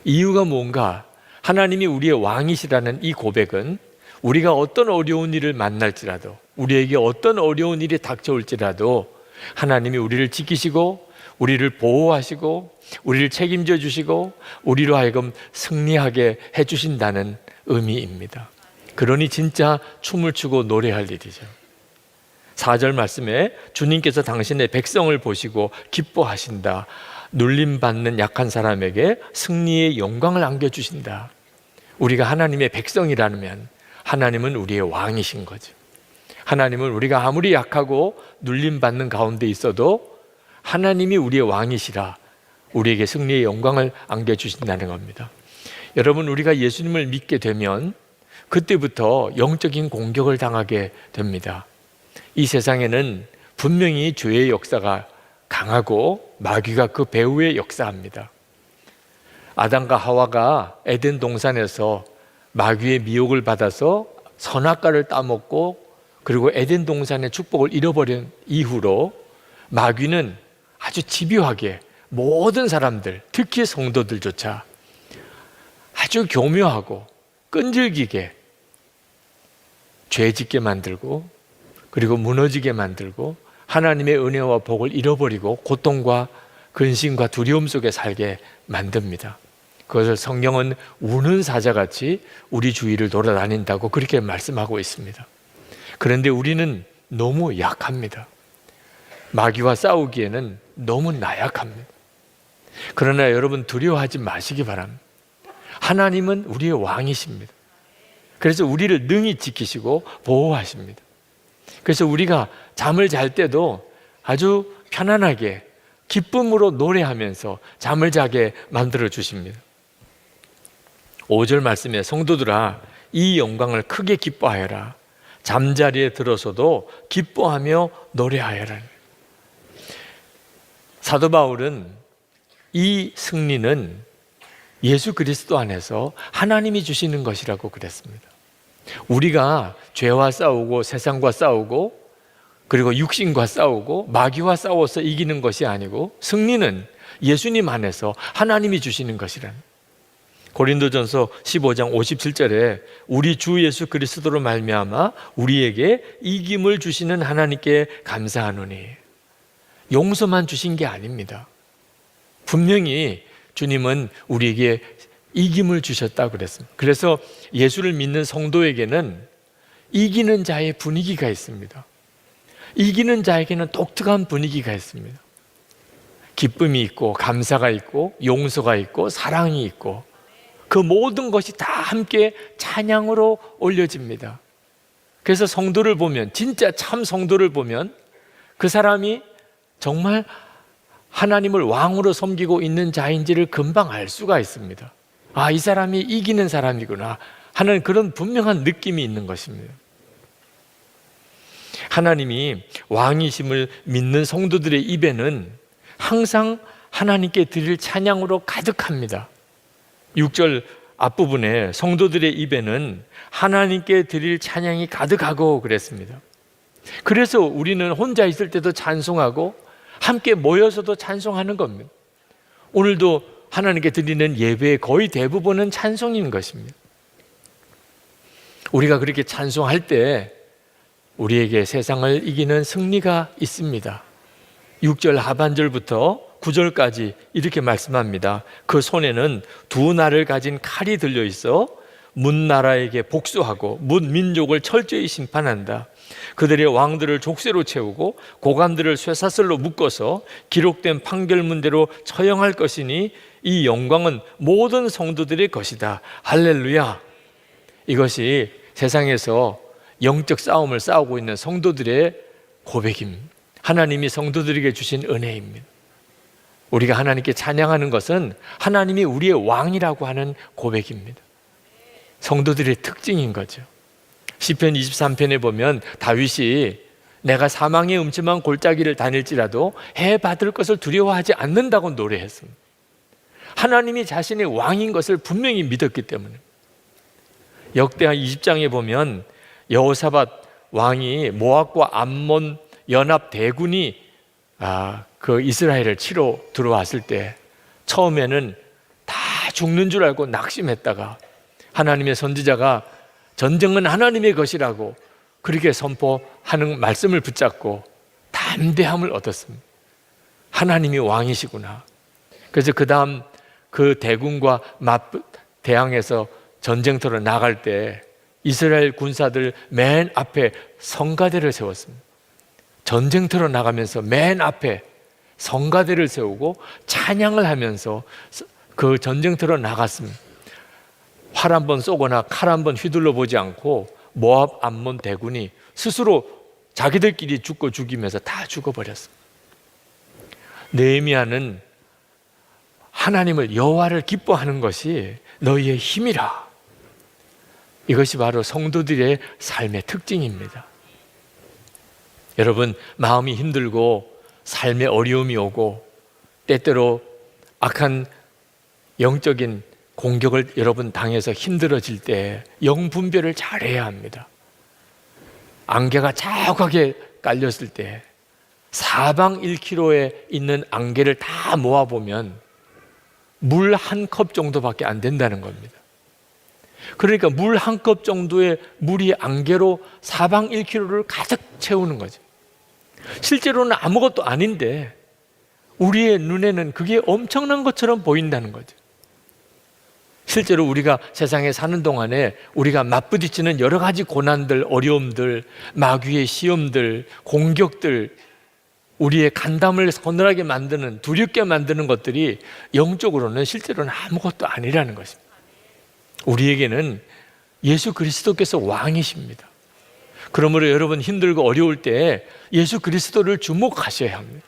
이유가 뭔가? 하나님이 우리의 왕이시라는 이 고백은 우리가 어떤 어려운 일을 만날지라도, 우리에게 어떤 어려운 일이 닥쳐올지라도 하나님이 우리를 지키시고 우리를 보호하시고 우리를 책임져 주시고 우리로 하여금 승리하게 해주신다는 의미입니다. 그러니 진짜 춤을 추고 노래할 일이죠. 4절 말씀에 주님께서 당신의 백성을 보시고 기뻐하신다. 눌림받는 약한 사람에게 승리의 영광을 안겨주신다. 우리가 하나님의 백성이라면 하나님은 우리의 왕이신 거죠. 하나님은 우리가 아무리 약하고 눌림받는 가운데 있어도 하나님이 우리의 왕이시라 우리에게 승리의 영광을 안겨주신다는 겁니다. 여러분, 우리가 예수님을 믿게 되면 그때부터 영적인 공격을 당하게 됩니다. 이 세상에는 분명히 죄의 역사가 강하고 마귀가 그 배후에 역사합니다. 아담과 하와가 에덴 동산에서 마귀의 미혹을 받아서 선악과를 따먹고 그리고 에덴 동산의 축복을 잃어버린 이후로 마귀는 아주 집요하게 모든 사람들, 특히 성도들조차 아주 교묘하고 끈질기게 죄짓게 만들고 그리고 무너지게 만들고 하나님의 은혜와 복을 잃어버리고 고통과 근심과 두려움 속에 살게 만듭니다. 그것을 성경은 우는 사자같이 우리 주위를 돌아다닌다고 그렇게 말씀하고 있습니다. 그런데 우리는 너무 약합니다. 마귀와 싸우기에는 너무 나약합니다. 그러나 여러분, 두려워하지 마시기 바랍니다. 하나님은 우리의 왕이십니다. 그래서 우리를 능히 지키시고 보호하십니다. 그래서 우리가 잠을 잘 때도 아주 편안하게 기쁨으로 노래하면서 잠을 자게 만들어 주십니다. 5절 말씀에 성도들아 이 영광을 크게 기뻐하여라. 잠자리에 들어서도 기뻐하며 노래하여라. 사도 바울은 이 승리는 예수 그리스도 안에서 하나님이 주시는 것이라고 그랬습니다. 우리가 죄와 싸우고 세상과 싸우고 그리고 육신과 싸우고 마귀와 싸워서 이기는 것이 아니고 승리는 예수님 안에서 하나님이 주시는 것이라는. 고린도전서 15장 57절에 우리 주 예수 그리스도로 말미암아 우리에게 이김을 주시는 하나님께 감사하노니. 용서만 주신 게 아닙니다. 분명히 주님은 우리에게 이김을 주셨다고 그랬습니다. 그래서 예수를 믿는 성도에게는 이기는 자의 분위기가 있습니다. 이기는 자에게는 독특한 분위기가 있습니다. 기쁨이 있고 감사가 있고 용서가 있고 사랑이 있고 그 모든 것이 다 함께 찬양으로 올려집니다. 그래서 성도를 보면, 진짜 참 성도를 보면 그 사람이 정말 하나님을 왕으로 섬기고 있는 자인지를 금방 알 수가 있습니다. 아, 이 사람이 이기는 사람이구나 하는 그런 분명한 느낌이 있는 것입니다. 하나님이 왕이심을 믿는 성도들의 입에는 항상 하나님께 드릴 찬양으로 가득합니다. 6절 앞부분에 성도들의 입에는 하나님께 드릴 찬양이 가득하고 그랬습니다. 그래서 우리는 혼자 있을 때도 찬송하고 함께 모여서도 찬송하는 겁니다. 오늘도 하나님께 드리는 예배의 거의 대부분은 찬송인 것입니다. 우리가 그렇게 찬송할 때 우리에게 세상을 이기는 승리가 있습니다. 6절 하반절부터 9절까지 이렇게 말씀합니다. 그 손에는 두 날을 가진 칼이 들려 있어 문 나라에게 복수하고 문 민족을 철저히 심판한다. 그들의 왕들을 족쇄로 채우고 고관들을 쇠사슬로 묶어서 기록된 판결문대로 처형할 것이니 이 영광은 모든 성도들의 것이다. 할렐루야. 이것이 세상에서 영적 싸움을 싸우고 있는 성도들의 고백입니다. 하나님이 성도들에게 주신 은혜입니다. 우리가 하나님께 찬양하는 것은 하나님이 우리의 왕이라고 하는 고백입니다. 성도들의 특징인 거죠. 시편 23편에 보면 다윗이 내가 사망의 음침한 골짜기를 다닐지라도 해 받을 것을 두려워하지 않는다고 노래했습니다. 하나님이 자신의 왕인 것을 분명히 믿었기 때문에. 역대하 20장에 보면 여호사밧 왕이 모압과 암몬 연합 대군이 그 이스라엘을 치러 들어왔을 때 처음에는 다 죽는 줄 알고 낙심했다가 하나님의 선지자가 전쟁은 하나님의 것이라고 그렇게 선포하는 말씀을 붙잡고 담대함을 얻었습니다. 하나님이 왕이시구나. 그래서 그 다음 그 대군과 대항해서 전쟁터로 나갈 때 이스라엘 군사들 맨 앞에 성가대를 세웠습니다. 전쟁터로 나가면서 맨 앞에 성가대를 세우고 찬양을 하면서 그 전쟁터로 나갔습니다. 활 한 번 쏘거나 칼 한 번 휘둘러 보지 않고 모압 암몬 대군이 스스로 자기들끼리 죽고 죽이면서 다 죽어버렸습니다. 느헤미야는 하나님을 여호와를 기뻐하는 것이 너희의 힘이라. 이것이 바로 성도들의 삶의 특징입니다. 여러분, 마음이 힘들고 삶에 어려움이 오고 때때로 악한 영적인 공격을 여러분 당해서 힘들어질 때 영분별을 잘해야 합니다. 안개가 자욱하게 깔렸을 때 사방 1km에 있는 안개를 다 모아보면 물 한 컵 정도밖에 안 된다는 겁니다. 그러니까 물 한 컵 정도의 물이 안개로 사방 1km를 가득 채우는 거죠. 실제로는 아무것도 아닌데 우리의 눈에는 그게 엄청난 것처럼 보인다는 거죠. 실제로 우리가 세상에 사는 동안에 우리가 맞부딪히는 여러 가지 고난들, 어려움들, 마귀의 시험들, 공격들, 우리의 간담을 서늘하게 만드는, 두렵게 만드는 것들이 영적으로는 실제로는 아무것도 아니라는 것입니다. 우리에게는 예수 그리스도께서 왕이십니다. 그러므로 여러분 힘들고 어려울 때 예수 그리스도를 주목하셔야 합니다.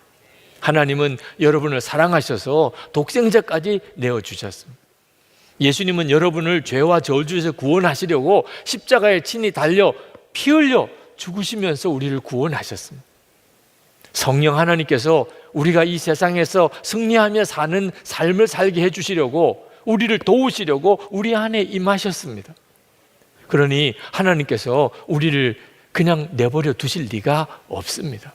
하나님은 여러분을 사랑하셔서 독생자까지 내어주셨습니다. 예수님은 여러분을 죄와 저주에서 구원하시려고 십자가에 친히 달려 피 흘려 죽으시면서 우리를 구원하셨습니다. 성령 하나님께서 우리가 이 세상에서 승리하며 사는 삶을 살게 해주시려고 우리를 도우시려고 우리 안에 임하셨습니다. 그러니 하나님께서 우리를 그냥 내버려 두실 리가 없습니다.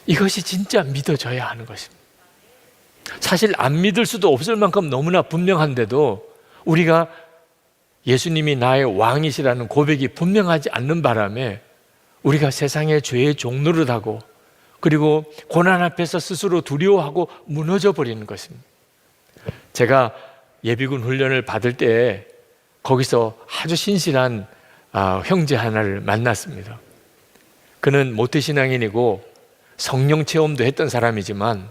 이것이 진짜 믿어져야 하는 것입니다. 사실 안 믿을 수도 없을 만큼 너무나 분명한데도 우리가 예수님이 나의 왕이시라는 고백이 분명하지 않는 바람에 우리가 세상의 죄의 종노릇하고 그리고 고난 앞에서 스스로 두려워하고 무너져 버리는 것입니다. 제가 예비군 훈련을 받을 때 거기서 아주 신실한 형제 하나를 만났습니다. 그는 모태신앙인이고 성령 체험도 했던 사람이지만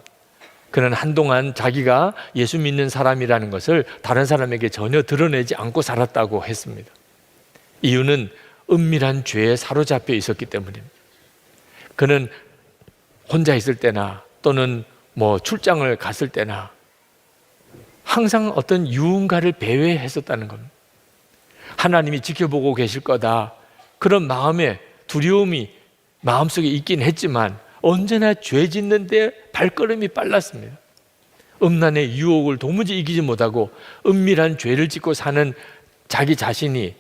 그는 한동안 자기가 예수 믿는 사람이라는 것을 다른 사람에게 전혀 드러내지 않고 살았다고 했습니다. 이유는 은밀한 죄에 사로잡혀 있었기 때문입니다. 그는 혼자 있을 때나 또는 출장을 갔을 때나 항상 어떤 유흥가를 배회했었다는 겁니다. 하나님이 지켜보고 계실 거다, 그런 마음에 두려움이 마음속에 있긴 했지만 언제나 죄 짓는 데 발걸음이 빨랐습니다. 음란의 유혹을 도무지 이기지 못하고 은밀한 죄를 짓고 사는 자기 자신이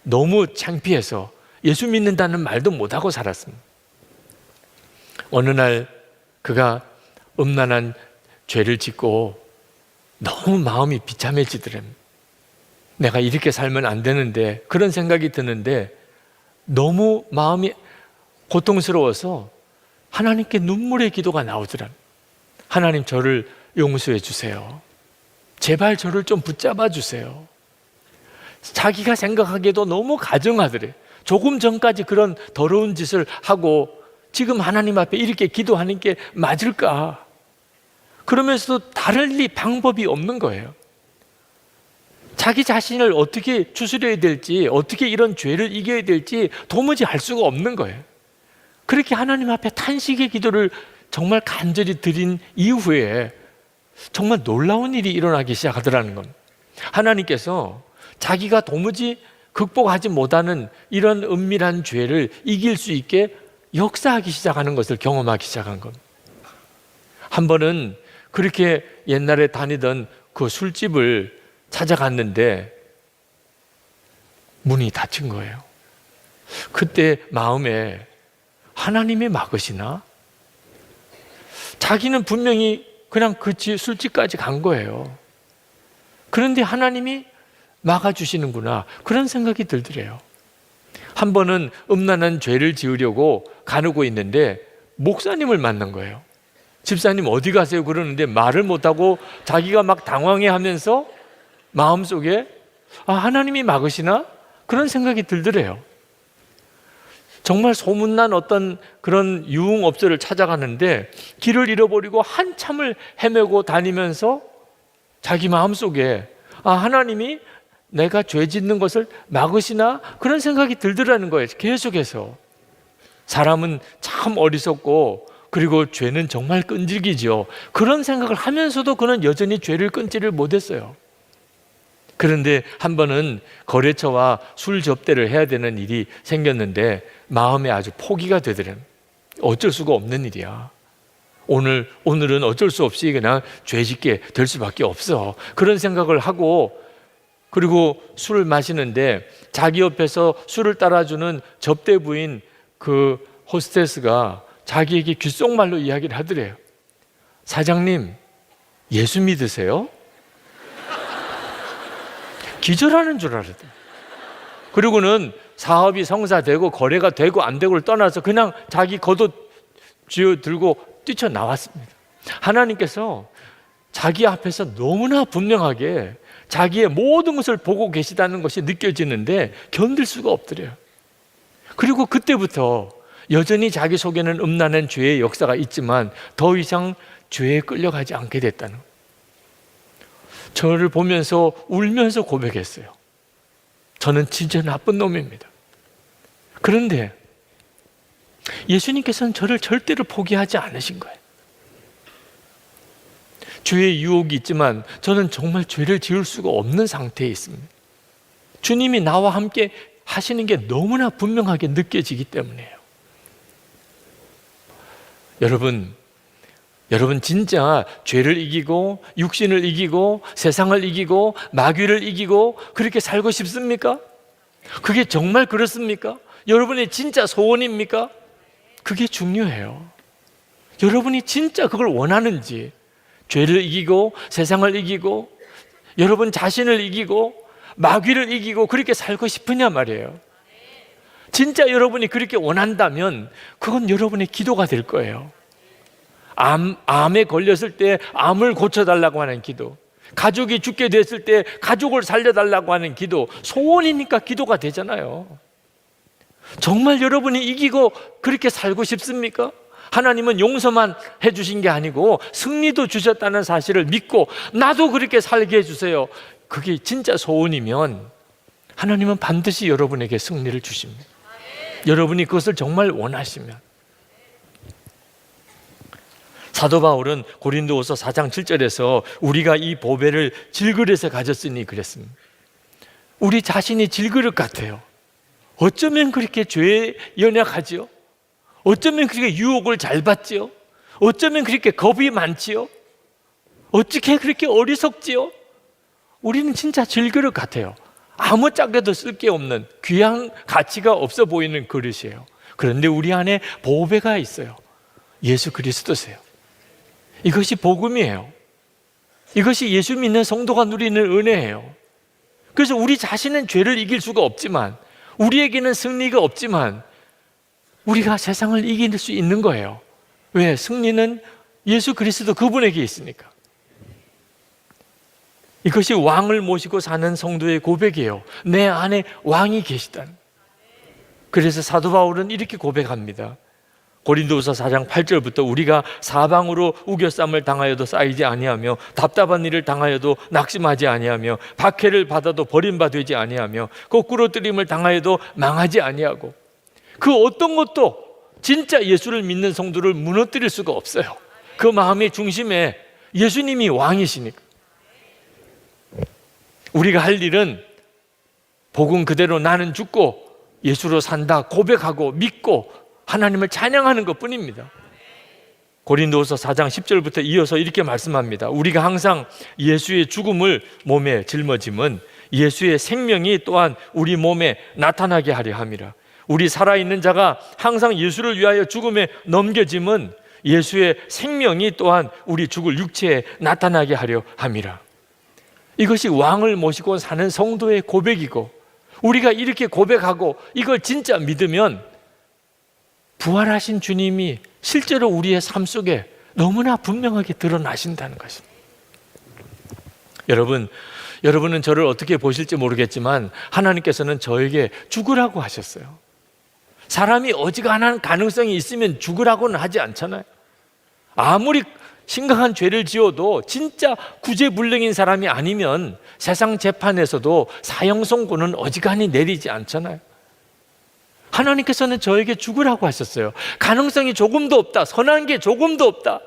너무 창피해서 예수 믿는다는 말도 못하고 살았습니다. 어느 날 그가 음란한 죄를 짓고 너무 마음이 비참해지더랍니다. 내가 이렇게 살면 안 되는데, 그런 생각이 드는데 너무 마음이 고통스러워서 하나님께 눈물의 기도가 나오더랍니다. 하나님, 저를 용서해 주세요. 제발 저를 좀 붙잡아 주세요. 자기가 생각하기에도 너무 가정하더래. 조금 전까지 그런 더러운 짓을 하고 지금 하나님 앞에 이렇게 기도하는 게 맞을까? 그러면서도 다른 방법이 없는 거예요. 자기 자신을 어떻게 추스려야 될지, 어떻게 이런 죄를 이겨야 될지 도무지 알 수가 없는 거예요. 그렇게 하나님 앞에 탄식의 기도를 정말 간절히 드린 이후에 정말 놀라운 일이 일어나기 시작하더라는 겁니다. 하나님께서 자기가 도무지 극복하지 못하는 이런 은밀한 죄를 이길 수 있게 역사하기 시작하는 것을 경험하기 시작한 겁니다. 한 번은 그렇게 옛날에 다니던 그 술집을 찾아갔는데 문이 닫힌 거예요. 그때 마음에 하나님이 막으시나? 자기는 분명히 그냥 그 술집까지 간 거예요. 그런데 하나님이 막아주시는구나, 그런 생각이 들더래요. 한 번은 음란한 죄를 지으려고 가누고 있는데 목사님을 만난 거예요. 집사님 어디 가세요? 그러는데 말을 못하고 자기가 막 당황해하면서 마음속에 하나님이 막으시나? 그런 생각이 들더래요. 정말 소문난 어떤 그런 유흥업소를 찾아가는데 길을 잃어버리고 한참을 헤매고 다니면서 자기 마음속에 하나님이 내가 죄 짓는 것을 막으시나? 그런 생각이 들더라는 거예요. 계속해서. 사람은 참 어리석고 그리고 죄는 정말 끈질기죠. 그런 생각을 하면서도 그는 여전히 죄를 끊지를 못했어요. 그런데 한 번은 거래처와 술 접대를 해야 되는 일이 생겼는데 마음에 아주 포기가 되더래요. 어쩔 수가 없는 일이야. 오늘은 어쩔 수 없이 그냥 죄 짓게 될 수밖에 없어. 그런 생각을 하고, 그리고 술을 마시는데 자기 옆에서 술을 따라주는 접대 부인 그 호스테스가 자기에게 귓속말로 이야기를 하더래요. 사장님, 예수 믿으세요? 기절하는 줄 알았대. 그리고는 사업이 성사되고 거래가 되고 안 되고를 떠나서 그냥 자기 겉옷 쥐어 들고 뛰쳐나왔습니다. 하나님께서 자기 앞에서 너무나 분명하게 자기의 모든 것을 보고 계시다는 것이 느껴지는데 견딜 수가 없더래요. 그리고 그때부터 여전히 자기 속에는 음란한 죄의 역사가 있지만 더 이상 죄에 끌려가지 않게 됐다는 거예요. 저를 보면서 울면서 고백했어요. 저는 진짜 나쁜 놈입니다. 그런데 예수님께서는 저를 절대로 포기하지 않으신 거예요. 죄의 유혹이 있지만 저는 정말 죄를 지을 수가 없는 상태에 있습니다. 주님이 나와 함께 하시는 게 너무나 분명하게 느껴지기 때문이에요. 여러분 진짜 죄를 이기고 육신을 이기고 세상을 이기고 마귀를 이기고 그렇게 살고 싶습니까? 그게 정말 그렇습니까? 여러분의 진짜 소원입니까? 그게 중요해요. 여러분이 진짜 그걸 원하는지, 죄를 이기고 세상을 이기고 여러분 자신을 이기고 마귀를 이기고 그렇게 살고 싶으냐 말이에요. 진짜 여러분이 그렇게 원한다면 그건 여러분의 기도가 될 거예요. 암에 걸렸을 때 암을 고쳐달라고 하는 기도, 가족이 죽게 됐을 때 가족을 살려달라고 하는 기도, 소원이니까 기도가 되잖아요. 정말 여러분이 이기고 그렇게 살고 싶습니까? 하나님은 용서만 해주신 게 아니고 승리도 주셨다는 사실을 믿고 나도 그렇게 살게 해주세요. 그게 진짜 소원이면 하나님은 반드시 여러분에게 승리를 주십니다. 여러분이 그것을 정말 원하시면. 사도 바울은 고린도후서 4장 7절에서 우리가 이 보배를 질그릇에 가졌으니 그랬습니다. 우리 자신이 질그릇 같아요. 어쩌면 그렇게 죄에 연약하지요? 어쩌면 그렇게 유혹을 잘 받지요? 어쩌면 그렇게 겁이 많지요? 어떻게 그렇게 어리석지요? 우리는 진짜 질그릇 같아요. 아무짝에도 쓸 게 없는 귀한 가치가 없어 보이는 그릇이에요. 그런데 우리 안에 보배가 있어요. 예수 그리스도세요. 이것이 복음이에요. 이것이 예수 믿는 성도가 누리는 은혜예요. 그래서 우리 자신은 죄를 이길 수가 없지만, 우리에게는 승리가 없지만 우리가 세상을 이길 수 있는 거예요. 왜? 승리는 예수 그리스도 그분에게 있으니까. 이것이 왕을 모시고 사는 성도의 고백이에요. 내 안에 왕이 계시다는. 그래서 사도 바울은 이렇게 고백합니다. 고린도후서 4장 8절부터 우리가 사방으로 우겨쌈을 당하여도 쌓이지 아니하며 답답한 일을 당하여도 낙심하지 아니하며 박해를 받아도 버림받지 아니하며 거꾸로 뜨림을 당하여도 망하지 아니하고, 그 어떤 것도 진짜 예수를 믿는 성도를 무너뜨릴 수가 없어요. 그 마음의 중심에 예수님이 왕이시니까. 우리가 할 일은 복음 그대로 나는 죽고 예수로 산다 고백하고 믿고 하나님을 찬양하는 것뿐입니다. 고린도후서 4장 10절부터 이어서 이렇게 말씀합니다. 우리가 항상 예수의 죽음을 몸에 짊어짐은 예수의 생명이 또한 우리 몸에 나타나게 하려 함이라. 우리 살아있는 자가 항상 예수를 위하여 죽음에 넘겨짐은 예수의 생명이 또한 우리 죽을 육체에 나타나게 하려 함이라. 이것이 왕을 모시고 사는 성도의 고백이고, 우리가 이렇게 고백하고 이걸 진짜 믿으면 부활하신 주님이 실제로 우리의 삶 속에 너무나 분명하게 드러나신다는 것입니다. 여러분은 저를 어떻게 보실지 모르겠지만 하나님께서는 저에게 죽으라고 하셨어요. 사람이 어지간한 가능성이 있으면 죽으라고는 하지 않잖아요. 아무리 심각한 죄를 지어도 진짜 구제불능인 사람이 아니면 세상 재판에서도 사형 선고는 어지간히 내리지 않잖아요. 하나님께서는 저에게 죽으라고 하셨어요. 가능성이 조금도 없다, 선한 게 조금도 없다,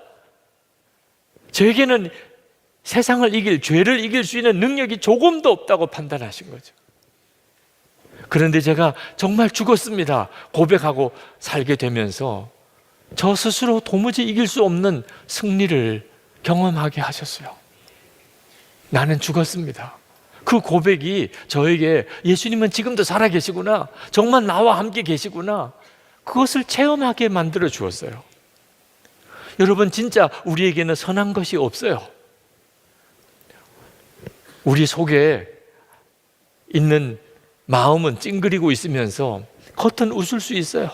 저에게는 세상을 이길, 죄를 이길 수 있는 능력이 조금도 없다고 판단하신 거죠. 그런데 제가 정말 죽었습니다 고백하고 살게 되면서 저 스스로 도무지 이길 수 없는 승리를 경험하게 하셨어요. 나는 죽었습니다. 그 고백이 저에게 예수님은 지금도 살아계시구나, 정말 나와 함께 계시구나, 그것을 체험하게 만들어 주었어요. 여러분, 진짜 우리에게는 선한 것이 없어요. 우리 속에 있는 마음은 찡그리고 있으면서 겉은 웃을 수 있어요.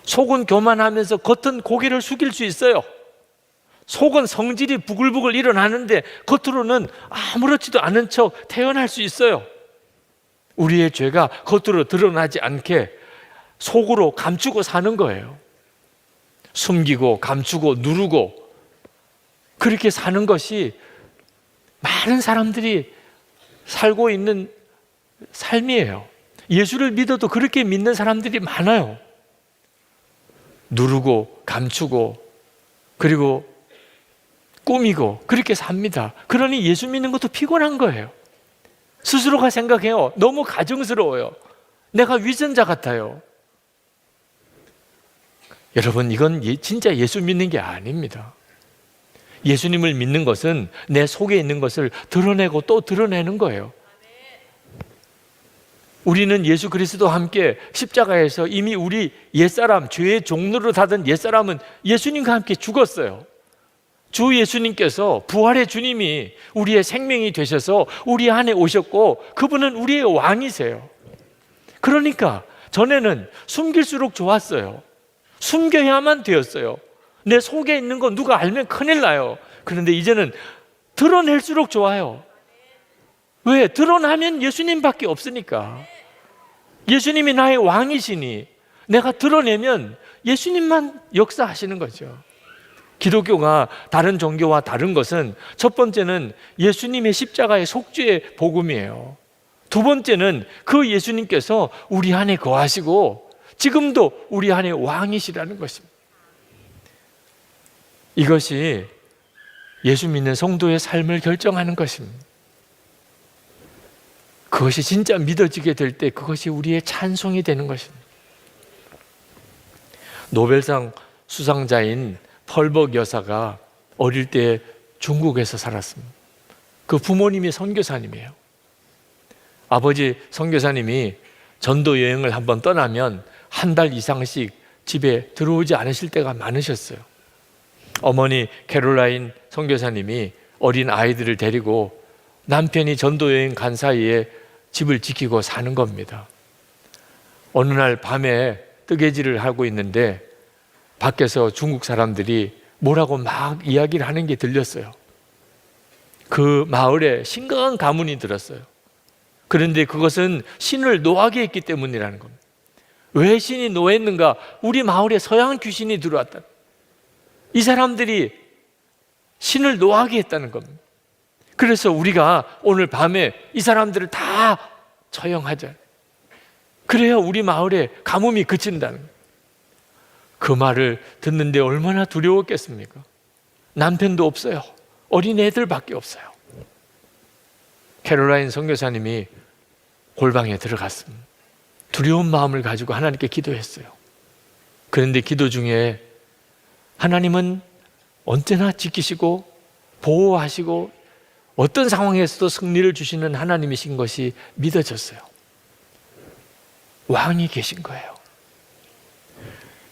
속은 교만하면서 겉은 고개를 숙일 수 있어요. 속은 성질이 부글부글 일어나는데 겉으로는 아무렇지도 않은 척 태어날 수 있어요. 우리의 죄가 겉으로 드러나지 않게 속으로 감추고 사는 거예요. 숨기고 감추고 누르고 그렇게 사는 것이 많은 사람들이 살고 있는 삶이에요. 예수를 믿어도 그렇게 믿는 사람들이 많아요. 누르고 감추고 그리고 꾸미고 그렇게 삽니다. 그러니 예수 믿는 것도 피곤한 거예요. 스스로가 생각해요. 너무 가증스러워요. 내가 위선자 같아요. 여러분, 이건 진짜 예수 믿는 게 아닙니다. 예수님을 믿는 것은 내 속에 있는 것을 드러내고 또 드러내는 거예요. 우리는 예수 그리스도와 함께 십자가에서 이미 우리 옛사람, 죄의 종로로 닫은 옛사람은 예수님과 함께 죽었어요. 주 예수님께서, 부활의 주님이 우리의 생명이 되셔서 우리 안에 오셨고 그분은 우리의 왕이세요. 그러니까 전에는 숨길수록 좋았어요. 숨겨야만 되었어요. 내 속에 있는 거 누가 알면 큰일 나요. 그런데 이제는 드러낼수록 좋아요. 왜? 드러나면 예수님밖에 없으니까. 예수님이 나의 왕이시니 내가 드러내면 예수님만 역사하시는 거죠. 기독교가 다른 종교와 다른 것은 첫 번째는 예수님의 십자가의 속죄의 복음이에요. 두 번째는 그 예수님께서 우리 안에 거하시고 지금도 우리 안에 왕이시라는 것입니다. 이것이 예수 믿는 성도의 삶을 결정하는 것입니다. 그것이 진짜 믿어지게 될 때 그것이 우리의 찬송이 되는 것입니다. 노벨상 수상자인 펄벅 여사가 어릴 때 중국에서 살았습니다. 그 부모님이 선교사님이에요. 아버지 선교사님이 전도 여행을 한번 떠나면 한 달 이상씩 집에 들어오지 않으실 때가 많으셨어요. 어머니 캐롤라인 선교사님이 어린 아이들을 데리고 남편이 전도 여행 간 사이에 집을 지키고 사는 겁니다. 어느 날 밤에 뜨개질을 하고 있는데 밖에서 중국 사람들이 뭐라고 막 이야기를 하는 게 들렸어요. 그 마을에 심각한 가문이 들었어요. 그런데 그것은 신을 노하게 했기 때문이라는 겁니다. 왜 신이 노했는가? 우리 마을에 서양 귀신이 들어왔다. 이 사람들이 신을 노하게 했다는 겁니다. 그래서 우리가 오늘 밤에 이 사람들을 다 처형하자. 그래야 우리 마을에 가뭄이 그친다는 거예요. 그 말을 듣는데 얼마나 두려웠겠습니까? 남편도 없어요. 어린애들밖에 없어요. 캐롤라인 선교사님이 골방에 들어갔습니다. 두려운 마음을 가지고 하나님께 기도했어요. 그런데 기도 중에 하나님은 언제나 지키시고 보호하시고 어떤 상황에서도 승리를 주시는 하나님이신 것이 믿어졌어요. 왕이 계신 거예요.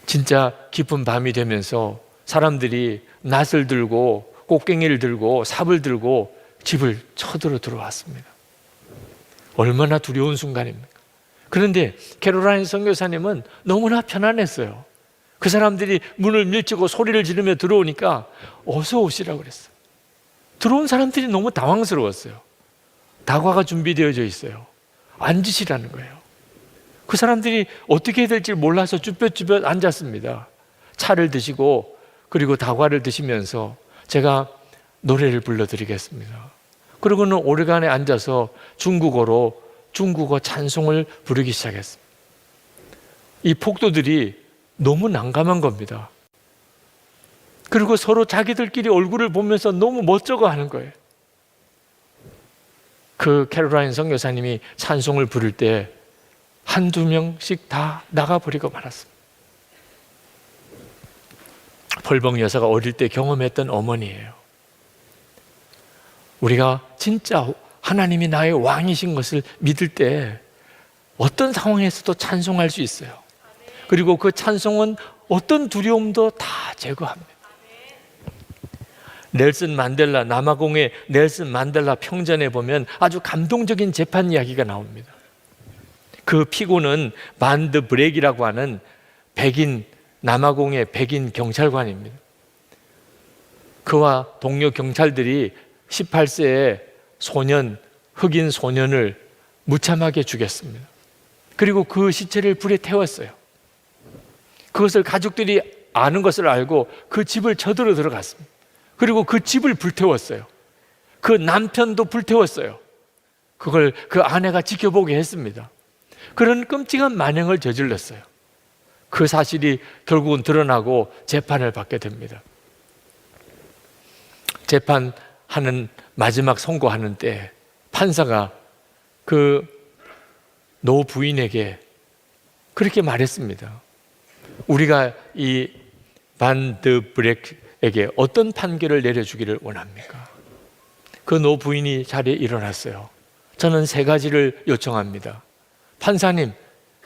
진짜 깊은 밤이 되면서 사람들이 낫을 들고 꽃갱이를 들고 삽을 들고 집을 쳐들어 들어왔습니다. 얼마나 두려운 순간입니까? 그런데 캐롤라인 선교사님은 너무나 편안했어요. 그 사람들이 문을 밀치고 소리를 지르며 들어오니까 어서 오시라고 그랬어요. 들어온 사람들이 너무 당황스러웠어요. 다과가 준비되어져 있어요. 앉으시라는 거예요. 그 사람들이 어떻게 해야 될지 몰라서 쭈뼛쭈뼛 앉았습니다. 차를 드시고 그리고 다과를 드시면서 제가 노래를 불러드리겠습니다. 그러고는 오르간에 앉아서 중국어로 중국어 찬송을 부르기 시작했습니다. 이 폭도들이 너무 난감한 겁니다. 그리고 서로 자기들끼리 얼굴을 보면서 너무 멋쩍어 하는 거예요. 그 캐롤라인 선교사님이 찬송을 부를 때 한두 명씩 다 나가버리고 말았습니다. 벌봉 여사가 어릴 때 경험했던 어머니예요. 우리가 진짜 하나님이 나의 왕이신 것을 믿을 때 어떤 상황에서도 찬송할 수 있어요. 그리고 그 찬송은 어떤 두려움도 다 제거합니다. 넬슨 만델라, 남아공의 넬슨 만델라 평전에 보면 아주 감동적인 재판 이야기가 나옵니다. 그 피고는 반드 브렉이라고 하는 남아공의 백인 경찰관입니다. 그와 동료 경찰들이 18세의 흑인 소년을 무참하게 죽였습니다. 그리고 그 시체를 불에 태웠어요. 그것을 가족들이 아는 것을 알고 그 집을 쳐들어 들어갔습니다. 그리고 그 집을 불태웠어요. 그 남편도 불태웠어요. 그걸 그 아내가 지켜보게 했습니다. 그런 끔찍한 만행을 저질렀어요. 그 사실이 결국은 드러나고 재판을 받게 됩니다. 재판하는 마지막 선고하는 때 판사가 그 노 부인에게 그렇게 말했습니다. 우리가 이 반드 브렉에게 어떤 판결을 내려주기를 원합니까? 그 노 부인이 자리에 일어났어요. 저는 3가지를 요청합니다. 판사님,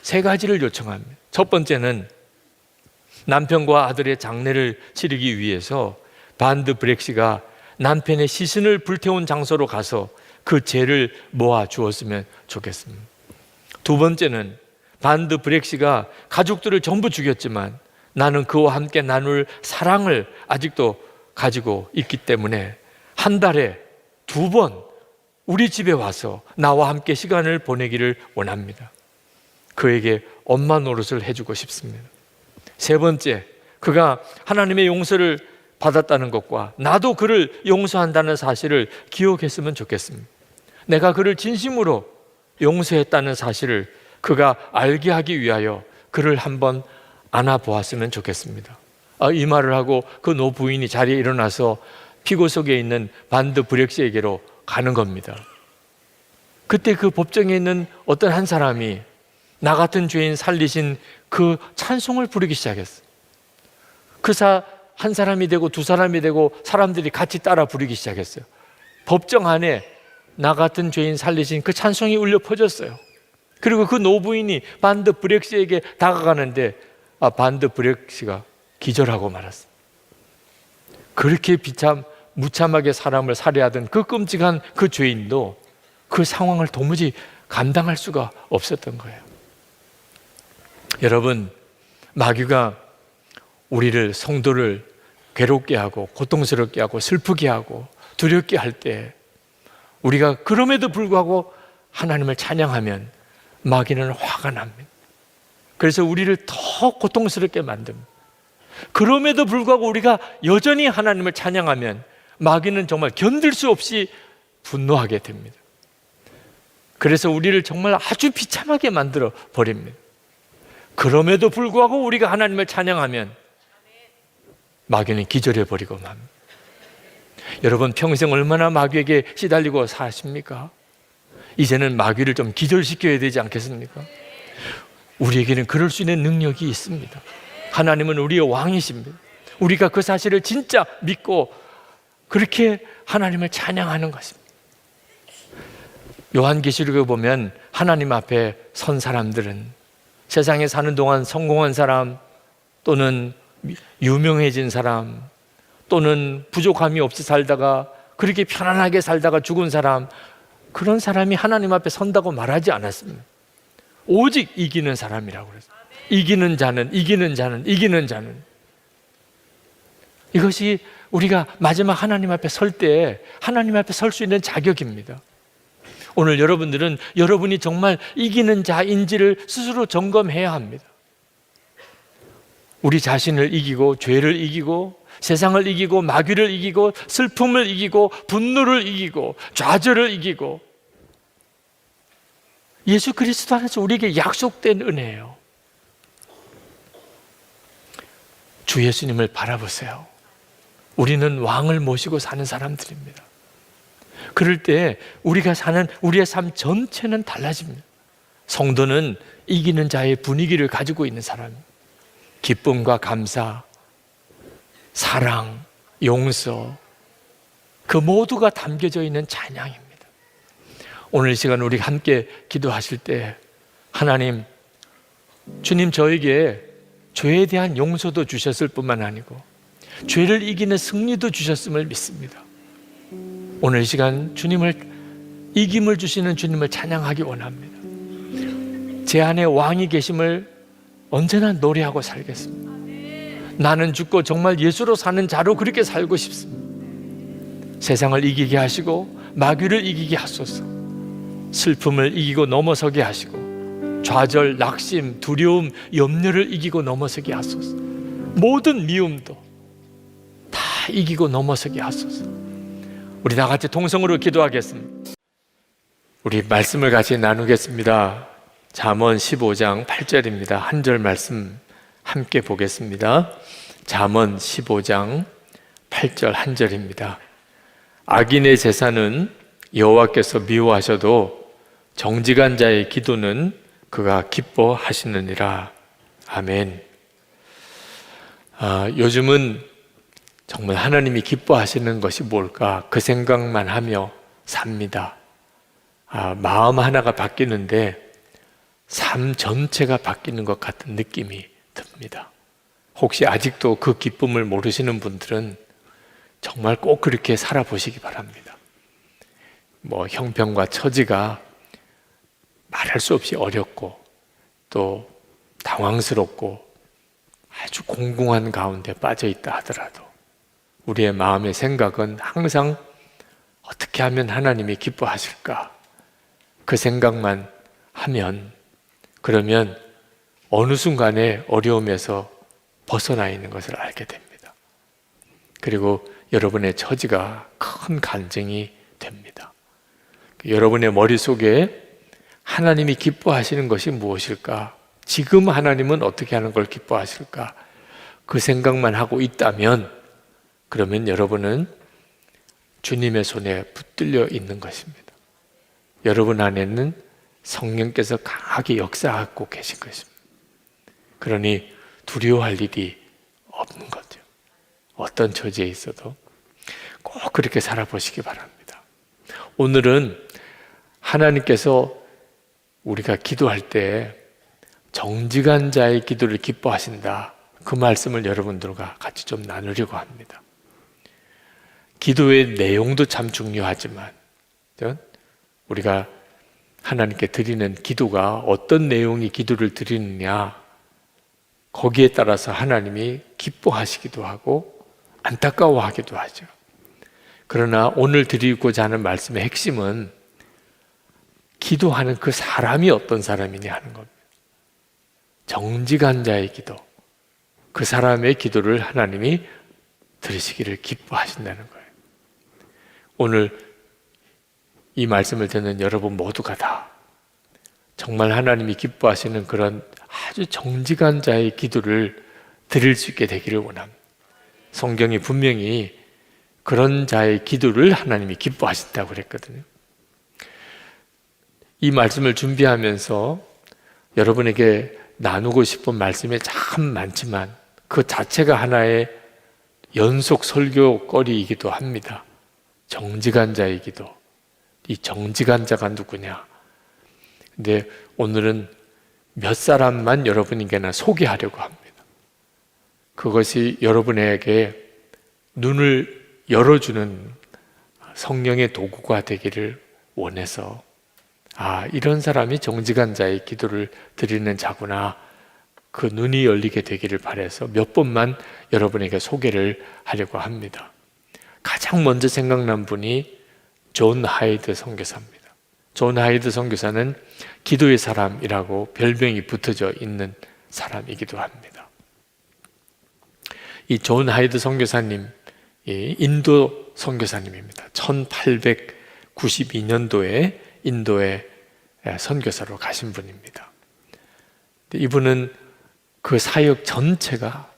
3가지를 요청합니다. 첫 번째는 남편과 아들의 장례를 치르기 위해서 반드 브렉 씨가 남편의 시신을 불태운 장소로 가서 그 죄를 모아 주었으면 좋겠습니다. 두 번째는 반드 브렉 씨가 가족들을 전부 죽였지만 나는 그와 함께 나눌 사랑을 아직도 가지고 있기 때문에 한 달에 2번 우리 집에 와서 나와 함께 시간을 보내기를 원합니다. 그에게 엄마 노릇을 해주고 싶습니다. 세 번째, 그가 하나님의 용서를 받았다는 것과 나도 그를 용서한다는 사실을 기억했으면 좋겠습니다. 내가 그를 진심으로 용서했다는 사실을 그가 알게 하기 위하여 그를 한번 안아보았으면 좋겠습니다. 이 말을 하고 그 노 부인이 자리에 일어나서 피고석에 있는 반드 브렉 씨에게로 가는 겁니다. 그때 그 법정에 있는 어떤 한 사람이 나 같은 죄인 살리신 그 찬송을 부르기 시작했어요. 한 사람이 되고 2사람이 되고 사람들이 같이 따라 부르기 시작했어요. 법정 안에 나 같은 죄인 살리신 그 찬송이 울려 퍼졌어요. 그리고 그 노부인이 반드 브렉 씨에게 다가가는데 반드 브렉 씨가 기절하고 말았어요. 그렇게 무참하게 사람을 살해하던 그 끔찍한 그 죄인도 그 상황을 도무지 감당할 수가 없었던 거예요. 여러분, 마귀가 우리를, 성도를 괴롭게 하고 고통스럽게 하고 슬프게 하고 두렵게 할 때 우리가 그럼에도 불구하고 하나님을 찬양하면 마귀는 화가 납니다. 그래서 우리를 더 고통스럽게 만듭니다. 그럼에도 불구하고 우리가 여전히 하나님을 찬양하면 마귀는 정말 견딜 수 없이 분노하게 됩니다. 그래서 우리를 정말 아주 비참하게 만들어 버립니다. 그럼에도 불구하고 우리가 하나님을 찬양하면 마귀는 기절해 버리고 맙니다. 여러분 평생 얼마나 마귀에게 시달리고 사십니까? 이제는 마귀를 좀 기절시켜야 되지 않겠습니까? 우리에게는 그럴 수 있는 능력이 있습니다. 하나님은 우리의 왕이십니다. 우리가 그 사실을 진짜 믿고 그렇게 하나님을 찬양하는 것입니다. 요한계시록에 보면 하나님 앞에 선 사람들은 세상에 사는 동안 성공한 사람 또는 유명해진 사람 또는 부족함이 없이 살다가 그렇게 편안하게 살다가 죽은 사람, 그런 사람이 하나님 앞에 선다고 말하지 않았습니다. 오직 이기는 사람이라고 그랬어요. 이기는 자는 이것이 우리가 마지막 하나님 앞에 설 때 하나님 앞에 설 수 있는 자격입니다. 오늘 여러분들은 여러분이 정말 이기는 자인지를 스스로 점검해야 합니다. 우리 자신을 이기고 죄를 이기고 세상을 이기고 마귀를 이기고 슬픔을 이기고 분노를 이기고 좌절을 이기고, 예수 그리스도 안에서 우리에게 약속된 은혜예요. 주 예수님을 바라보세요. 우리는 왕을 모시고 사는 사람들입니다. 그럴 때 우리가 사는 우리의 삶 전체는 달라집니다. 성도는 이기는 자의 분위기를 가지고 있는 사람입니다. 기쁨과 감사, 사랑, 용서, 그 모두가 담겨져 있는 찬양입니다. 오늘 이 시간 우리 함께 기도하실 때 하나님, 주님 저에게 죄에 대한 용서도 주셨을 뿐만 아니고 죄를 이기는 승리도 주셨음을 믿습니다. 오늘 이 시간 주님을, 이김을 주시는 주님을 찬양하기 원합니다. 제 안에 왕이 계심을 언제나 노래하고 살겠습니다. 나는 죽고 정말 예수로 사는 자로 그렇게 살고 싶습니다. 세상을 이기게 하시고 마귀를 이기게 하소서. 슬픔을 이기고 넘어서게 하시고 좌절, 낙심, 두려움, 염려를 이기고 넘어서게 하소서. 모든 미움도 다 이기고 넘어서게 하소서. 우리 다 같이 통성으로 기도하겠습니다. 우리 말씀을 같이 나누겠습니다. 잠언 15장 8절입니다. 한 절 말씀 함께 보겠습니다. 잠언 15장 8절 한 절입니다. 악인의 제사는 여호와께서 미워하셔도 정직한 자의 기도는 그가 기뻐하시느니라. 아멘. 요즘은 정말 하나님이 기뻐하시는 것이 뭘까? 그 생각만 하며 삽니다. 마음 하나가 바뀌는데 삶 전체가 바뀌는 것 같은 느낌이 듭니다. 혹시 아직도 그 기쁨을 모르시는 분들은 정말 꼭 그렇게 살아보시기 바랍니다. 형편과 처지가 말할 수 없이 어렵고 또 당황스럽고 아주 공공한 가운데 빠져 있다 하더라도 우리의 마음의 생각은 항상 어떻게 하면 하나님이 기뻐하실까? 그 생각만 하면, 그러면 어느 순간에 어려움에서 벗어나 있는 것을 알게 됩니다. 그리고 여러분의 처지가 큰 간증이 됩니다. 여러분의 머릿속에 하나님이 기뻐하시는 것이 무엇일까? 지금 하나님은 어떻게 하는 걸 기뻐하실까? 그 생각만 하고 있다면, 그러면 여러분은 주님의 손에 붙들려 있는 것입니다. 여러분 안에는 성령께서 강하게 역사하고 계신 것입니다. 그러니 두려워할 일이 없는 거죠. 어떤 처지에 있어도 꼭 그렇게 살아보시기 바랍니다. 오늘은 하나님께서 우리가 기도할 때 정직한 자의 기도를 기뻐하신다, 그 말씀을 여러분들과 같이 좀 나누려고 합니다. 기도의 내용도 참 중요하지만 우리가 하나님께 드리는 기도가 어떤 내용의 기도를 드리느냐, 거기에 따라서 하나님이 기뻐하시기도 하고 안타까워하기도 하죠. 그러나 오늘 드리고자 하는 말씀의 핵심은 기도하는 그 사람이 어떤 사람이냐 하는 겁니다. 정직한 자의 기도, 그 사람의 기도를 하나님이 들으시기를 기뻐하신다는 거예요. 오늘 이 말씀을 듣는 여러분 모두가 다 정말 하나님이 기뻐하시는 그런 아주 정직한 자의 기도를 드릴 수 있게 되기를 원합니다. 성경이 분명히 그런 자의 기도를 하나님이 기뻐하신다고 그랬거든요. 이 말씀을 준비하면서 여러분에게 나누고 싶은 말씀이 참 많지만 그 자체가 하나의 연속 설교거리이기도 합니다. 정직한 자의 기도. 이 정직한 자가 누구냐? 근데 오늘은 몇 사람만 여러분에게나 소개하려고 합니다. 그것이 여러분에게 눈을 열어주는 성령의 도구가 되기를 원해서 이런 사람이 정직한 자의 기도를 드리는 자구나, 그 눈이 열리게 되기를 바라서 몇 번만 여러분에게 소개를 하려고 합니다. 가장 먼저 생각난 분이 존 하이드 선교사입니다. 존 하이드 선교사는 기도의 사람이라고 별명이 붙어져 있는 사람이기도 합니다. 이 존 하이드 선교사님, 인도 선교사님입니다. 1892년도에 인도에 선교사로 가신 분입니다. 이분은 그 사역 전체가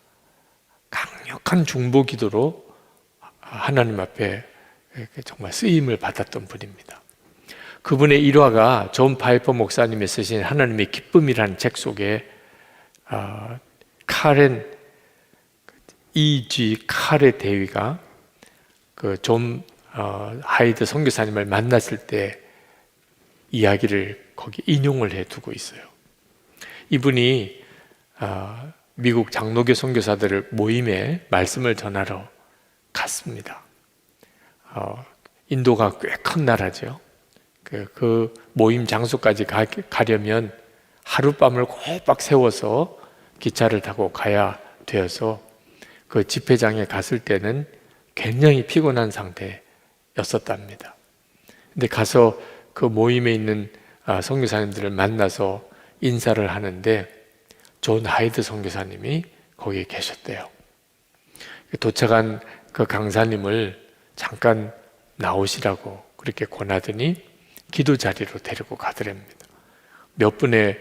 강력한 중보 기도로 하나님 앞에 정말 쓰임을 받았던 분입니다. 그분의 일화가 존 파이퍼 목사님이 쓰신 하나님의 기쁨이라는 책 속에 카렌 E.G. 칼의 대위가 그 존 하이드 선교사님을 만났을 때 이야기를 거기 인용을 해두고 있어요. 이분이 미국 장로교 선교사들을 모임에 말씀을 전하러 갔습니다. 인도가 꽤 큰 나라죠. 그 모임 장소까지 가려면 하룻밤을 꼬박 세워서 기차를 타고 가야 되어서 그 집회장에 갔을 때는 굉장히 피곤한 상태였었답니다. 근데 가서 그 모임에 있는 선교사님들을 만나서 인사를 하는데 존 하이드 선교사님이 거기에 계셨대요. 도착한 그 강사님을 잠깐 나오시라고 그렇게 권하더니 기도 자리로 데리고 가더랍니다. 몇 분의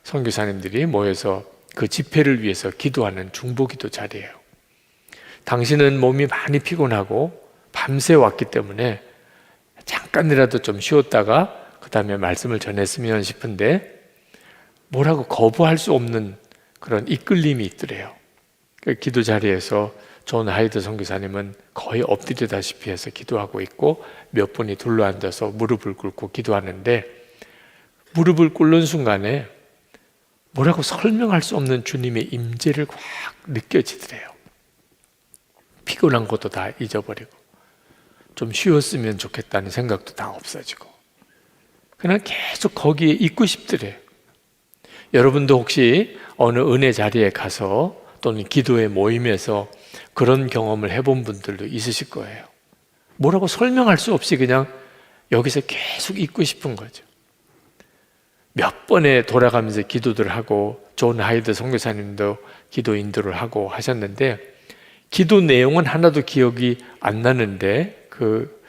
선교사님들이 모여서 그 집회를 위해서 기도하는 중보기도 자리예요. 당신은 몸이 많이 피곤하고 밤새 왔기 때문에 잠깐이라도 좀 쉬었다가 그 다음에 말씀을 전했으면 싶은데 뭐라고 거부할 수 없는 그런 이끌림이 있더래요. 그 기도 자리에서 존 하이드 선교사님은 거의 엎드리다시피 해서 기도하고 있고 몇 분이 둘러앉아서 무릎을 꿇고 기도하는데 무릎을 꿇는 순간에 뭐라고 설명할 수 없는 주님의 임재를 확 느껴지더래요. 피곤한 것도 다 잊어버리고 좀 쉬었으면 좋겠다는 생각도 다 없어지고 그냥 계속 거기에 있고 싶더래요. 여러분도 혹시 어느 은혜 자리에 가서 또는 기도의 모임에서 그런 경험을 해본 분들도 있으실 거예요. 뭐라고 설명할 수 없이 그냥 여기서 계속 있고 싶은 거죠. 몇 번에 돌아가면서 기도들 하고 존 하이드 선교사님도 기도 인도를 하고 하셨는데 기도 내용은 하나도 기억이 안 나는데 그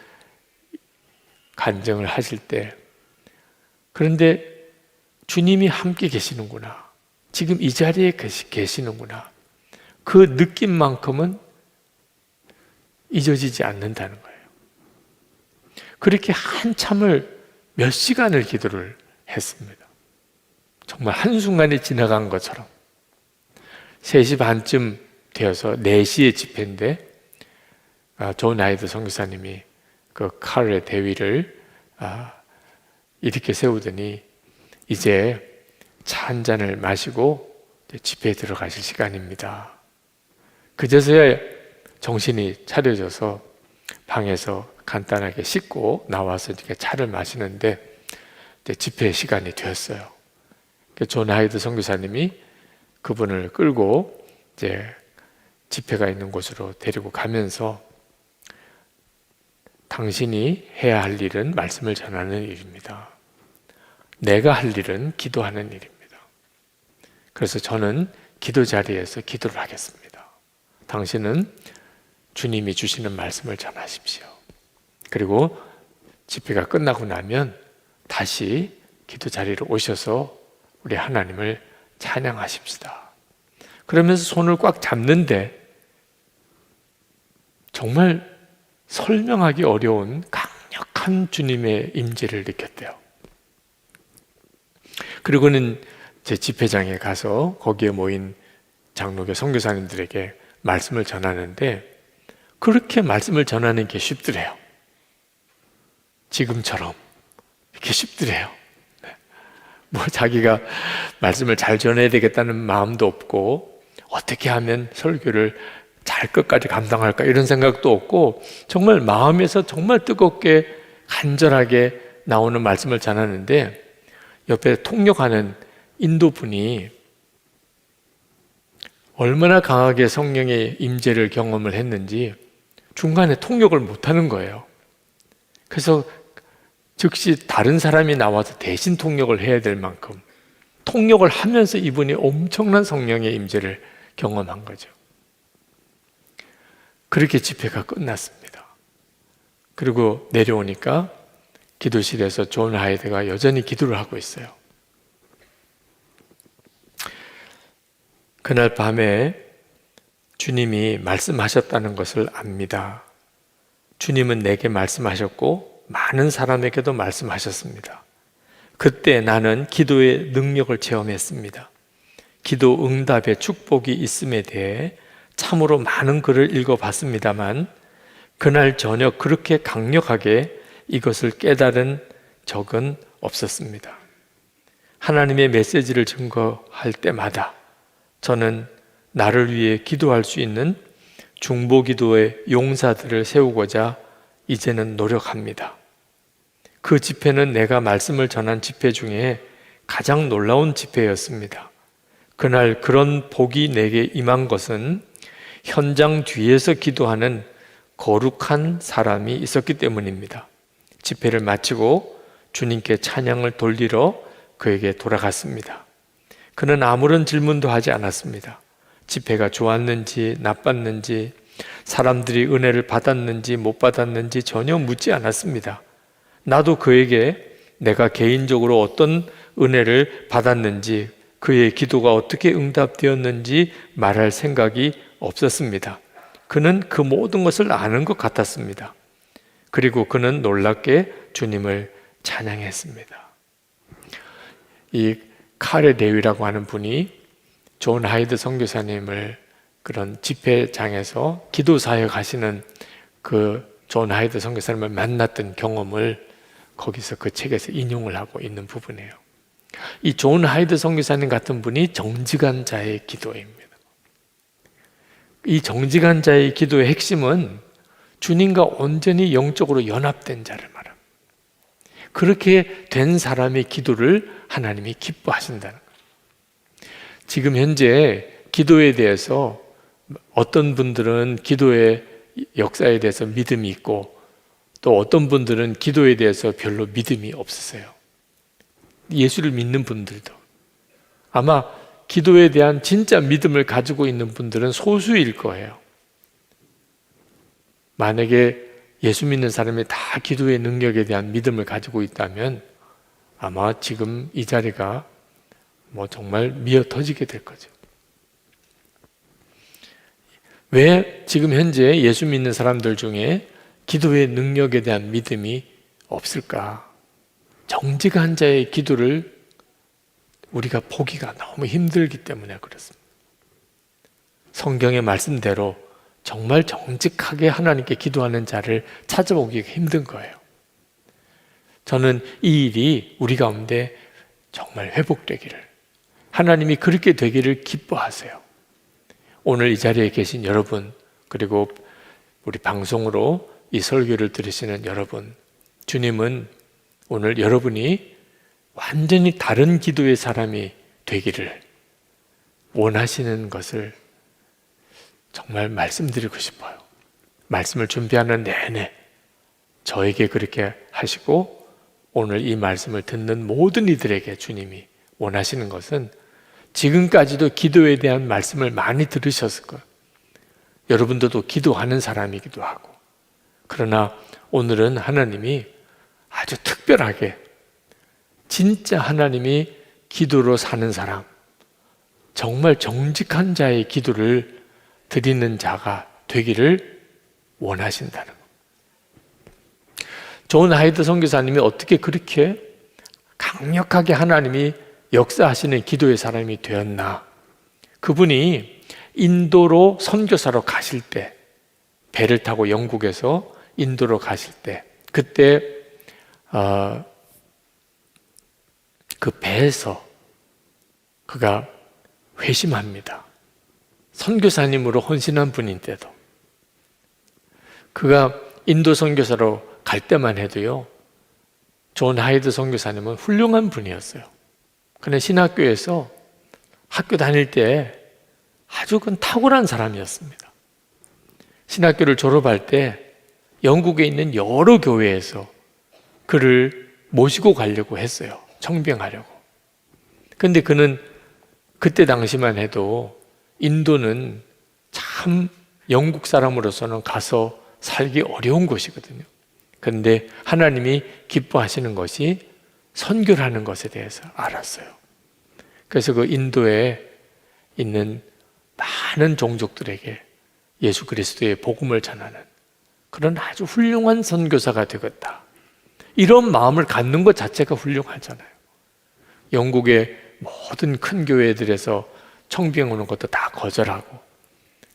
간증을 하실 때 그런데 주님이 함께 계시는구나, 지금 이 자리에 계시는구나, 그 느낌만큼은 잊어지지 않는다는 거예요. 그렇게 한참을 몇 시간을 기도를 했습니다. 정말 한순간에 지나간 것처럼 3시 반쯤 되어서 4시에 집회인데 존 하이드 선교사님이 그 칼의 대위를 이렇게 세우더니 이제 차 한 잔을 마시고 집회에 들어가실 시간입니다. 그제서야 정신이 차려져서 방에서 간단하게 씻고 나와서 이렇게 차를 마시는데 집회 시간이 되었어요. 존 하이드 선교사님이 그분을 끌고 이제 집회가 있는 곳으로 데리고 가면서 당신이 해야 할 일은 말씀을 전하는 일입니다. 내가 할 일은 기도하는 일입니다. 그래서 저는 기도 자리에서 기도를 하겠습니다. 당신은 주님이 주시는 말씀을 전하십시오. 그리고 집회가 끝나고 나면 다시 기도 자리로 오셔서 우리 하나님을 찬양하십시다. 그러면서 손을 꽉 잡는데 정말 설명하기 어려운 강력한 주님의 임재를 느꼈대요. 그리고는 제 집회장에 가서 거기에 모인 장로교 선교사님들에게 말씀을 전하는데 그렇게 말씀을 전하는 게 쉽더래요. 지금처럼 이렇게 쉽더래요. 뭐 자기가 말씀을 잘 전해야 되겠다는 마음도 없고 어떻게 하면 설교를 잘 끝까지 감당할까 이런 생각도 없고 정말 마음에서 정말 뜨겁게 간절하게 나오는 말씀을 전하는데 옆에 통역하는 인도 분이 얼마나 강하게 성령의 임재를 경험을 했는지 중간에 통역을 못하는 거예요. 그래서 즉시 다른 사람이 나와서 대신 통역을 해야 될 만큼 통역을 하면서 이분이 엄청난 성령의 임재를 경험한 거죠. 그렇게 집회가 끝났습니다. 그리고 내려오니까 기도실에서 존 하이드가 여전히 기도를 하고 있어요. 그날 밤에 주님이 말씀하셨다는 것을 압니다. 주님은 내게 말씀하셨고 많은 사람에게도 말씀하셨습니다. 그때 나는 기도의 능력을 체험했습니다. 기도 응답의 축복이 있음에 대해 참으로 많은 글을 읽어봤습니다만 그날 저녁 그렇게 강력하게 이것을 깨달은 적은 없었습니다. 하나님의 메시지를 증거할 때마다 저는 나를 위해 기도할 수 있는 중보기도의 용사들을 세우고자 이제는 노력합니다. 그 집회는 내가 말씀을 전한 집회 중에 가장 놀라운 집회였습니다. 그날 그런 복이 내게 임한 것은 현장 뒤에서 기도하는 거룩한 사람이 있었기 때문입니다. 집회를 마치고 주님께 찬양을 돌리러 그에게 돌아갔습니다. 그는 아무런 질문도 하지 않았습니다. 집회가 좋았는지 나빴는지 사람들이 은혜를 받았는지 못 받았는지 전혀 묻지 않았습니다. 나도 그에게 내가 개인적으로 어떤 은혜를 받았는지 그의 기도가 어떻게 응답되었는지 말할 생각이 없었습니다. 그는 그 모든 것을 아는 것 같았습니다. 그리고 그는 놀랍게 주님을 찬양했습니다. 이 카레 레위라고 하는 분이 존 하이드 선교사님을 그런 집회장에서 기도 사역 하시는 그 존 하이드 선교사님을 만났던 경험을 거기서 그 책에서 인용을 하고 있는 부분이에요. 이 존 하이드 선교사님 같은 분이 정직한 자의 기도입니다. 이 정직한 자의 기도의 핵심은 주님과 온전히 영적으로 연합된 자를 말합니다. 그렇게 된 사람의 기도를 하나님이 기뻐하신다는 거예요. 지금 현재 기도에 대해서 어떤 분들은 기도의 역사에 대해서 믿음이 있고 또 어떤 분들은 기도에 대해서 별로 믿음이 없으세요. 예수를 믿는 분들도 아마 기도에 대한 진짜 믿음을 가지고 있는 분들은 소수일 거예요. 만약에 예수 믿는 사람이 다 기도의 능력에 대한 믿음을 가지고 있다면 아마 지금 이 자리가 뭐 정말 미어 터지게 될 거죠. 왜 지금 현재 예수 믿는 사람들 중에 기도의 능력에 대한 믿음이 없을까? 정직한 자의 기도를 우리가 보기가 너무 힘들기 때문에 그렇습니다. 성경의 말씀대로 정말 정직하게 하나님께 기도하는 자를 찾아보기가 힘든 거예요. 저는 이 일이 우리 가운데 정말 회복되기를, 하나님이 그렇게 되기를 기뻐하세요. 오늘 이 자리에 계신 여러분, 그리고 우리 방송으로 이 설교를 들으시는 여러분, 주님은 오늘 여러분이 완전히 다른 기도의 사람이 되기를 원하시는 것을 정말 말씀드리고 싶어요. 말씀을 준비하는 내내 저에게 그렇게 하시고 오늘 이 말씀을 듣는 모든 이들에게 주님이 원하시는 것은 지금까지도 기도에 대한 말씀을 많이 들으셨을 거예요. 여러분들도 기도하는 사람이기도 하고. 그러나 오늘은 하나님이 아주 특별하게 진짜 하나님이 기도로 사는 사람, 정말 정직한 자의 기도를 드리는 자가 되기를 원하신다는 것. 존 하이드 선교사님이 어떻게 그렇게 강력하게 하나님이 역사하시는 기도의 사람이 되었나? 그분이 인도로 선교사로 가실 때, 배를 타고 영국에서 인도로 가실 때, 그때 그 배에서 그가 회심합니다. 선교사님으로 헌신한 분인데도. 그가 인도 선교사로 갈 때만 해도요, 존 하이드 선교사님은 훌륭한 분이었어요. 그는 신학교에서 학교 다닐 때 아주 탁월한 사람이었습니다. 신학교를 졸업할 때 영국에 있는 여러 교회에서 그를 모시고 가려고 했어요. 청빙하려고. 근데 그는 그때 당시만 해도 인도는 참 영국 사람으로서는 가서 살기 어려운 곳이거든요. 근데 하나님이 기뻐하시는 것이 선교라는 것에 대해서 알았어요. 그래서 그 인도에 있는 많은 종족들에게 예수 그리스도의 복음을 전하는 그런 아주 훌륭한 선교사가 되겠다. 이런 마음을 갖는 것 자체가 훌륭하잖아요. 영국의 모든 큰 교회들에서 청빙 오는 것도 다 거절하고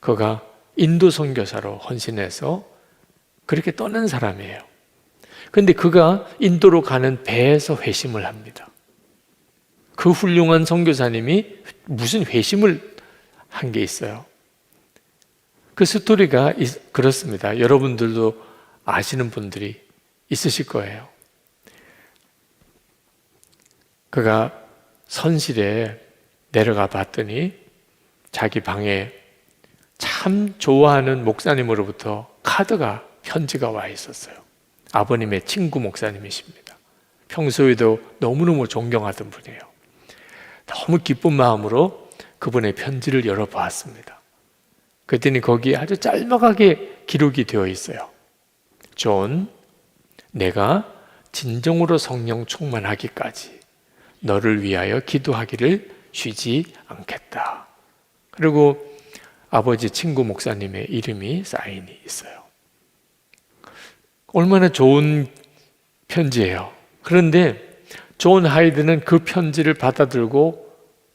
그가 인도 선교사로 헌신해서 그렇게 떠난 사람이에요. 그런데 그가 인도로 가는 배에서 회심을 합니다. 그 훌륭한 선교사님이 무슨 회심을 한 게 있어요. 그 스토리가 그렇습니다. 여러분들도 아시는 분들이 있으실 거예요. 그가 선실에 내려가 봤더니 자기 방에 참 좋아하는 목사님으로부터 카드가, 편지가 와 있었어요. 아버님의 친구 목사님이십니다. 평소에도 너무너무 존경하던 분이에요. 너무 기쁜 마음으로 그분의 편지를 열어보았습니다. 그랬더니 거기에 아주 짤막하게 기록이 되어 있어요. 존, 내가 진정으로 성령 충만하기까지 너를 위하여 기도하기를 쉬지 않겠다. 그리고 아버지 친구 목사님의 이름이 사인이 있어요. 얼마나 좋은 편지예요. 그런데 존 하이드는 그 편지를 받아들고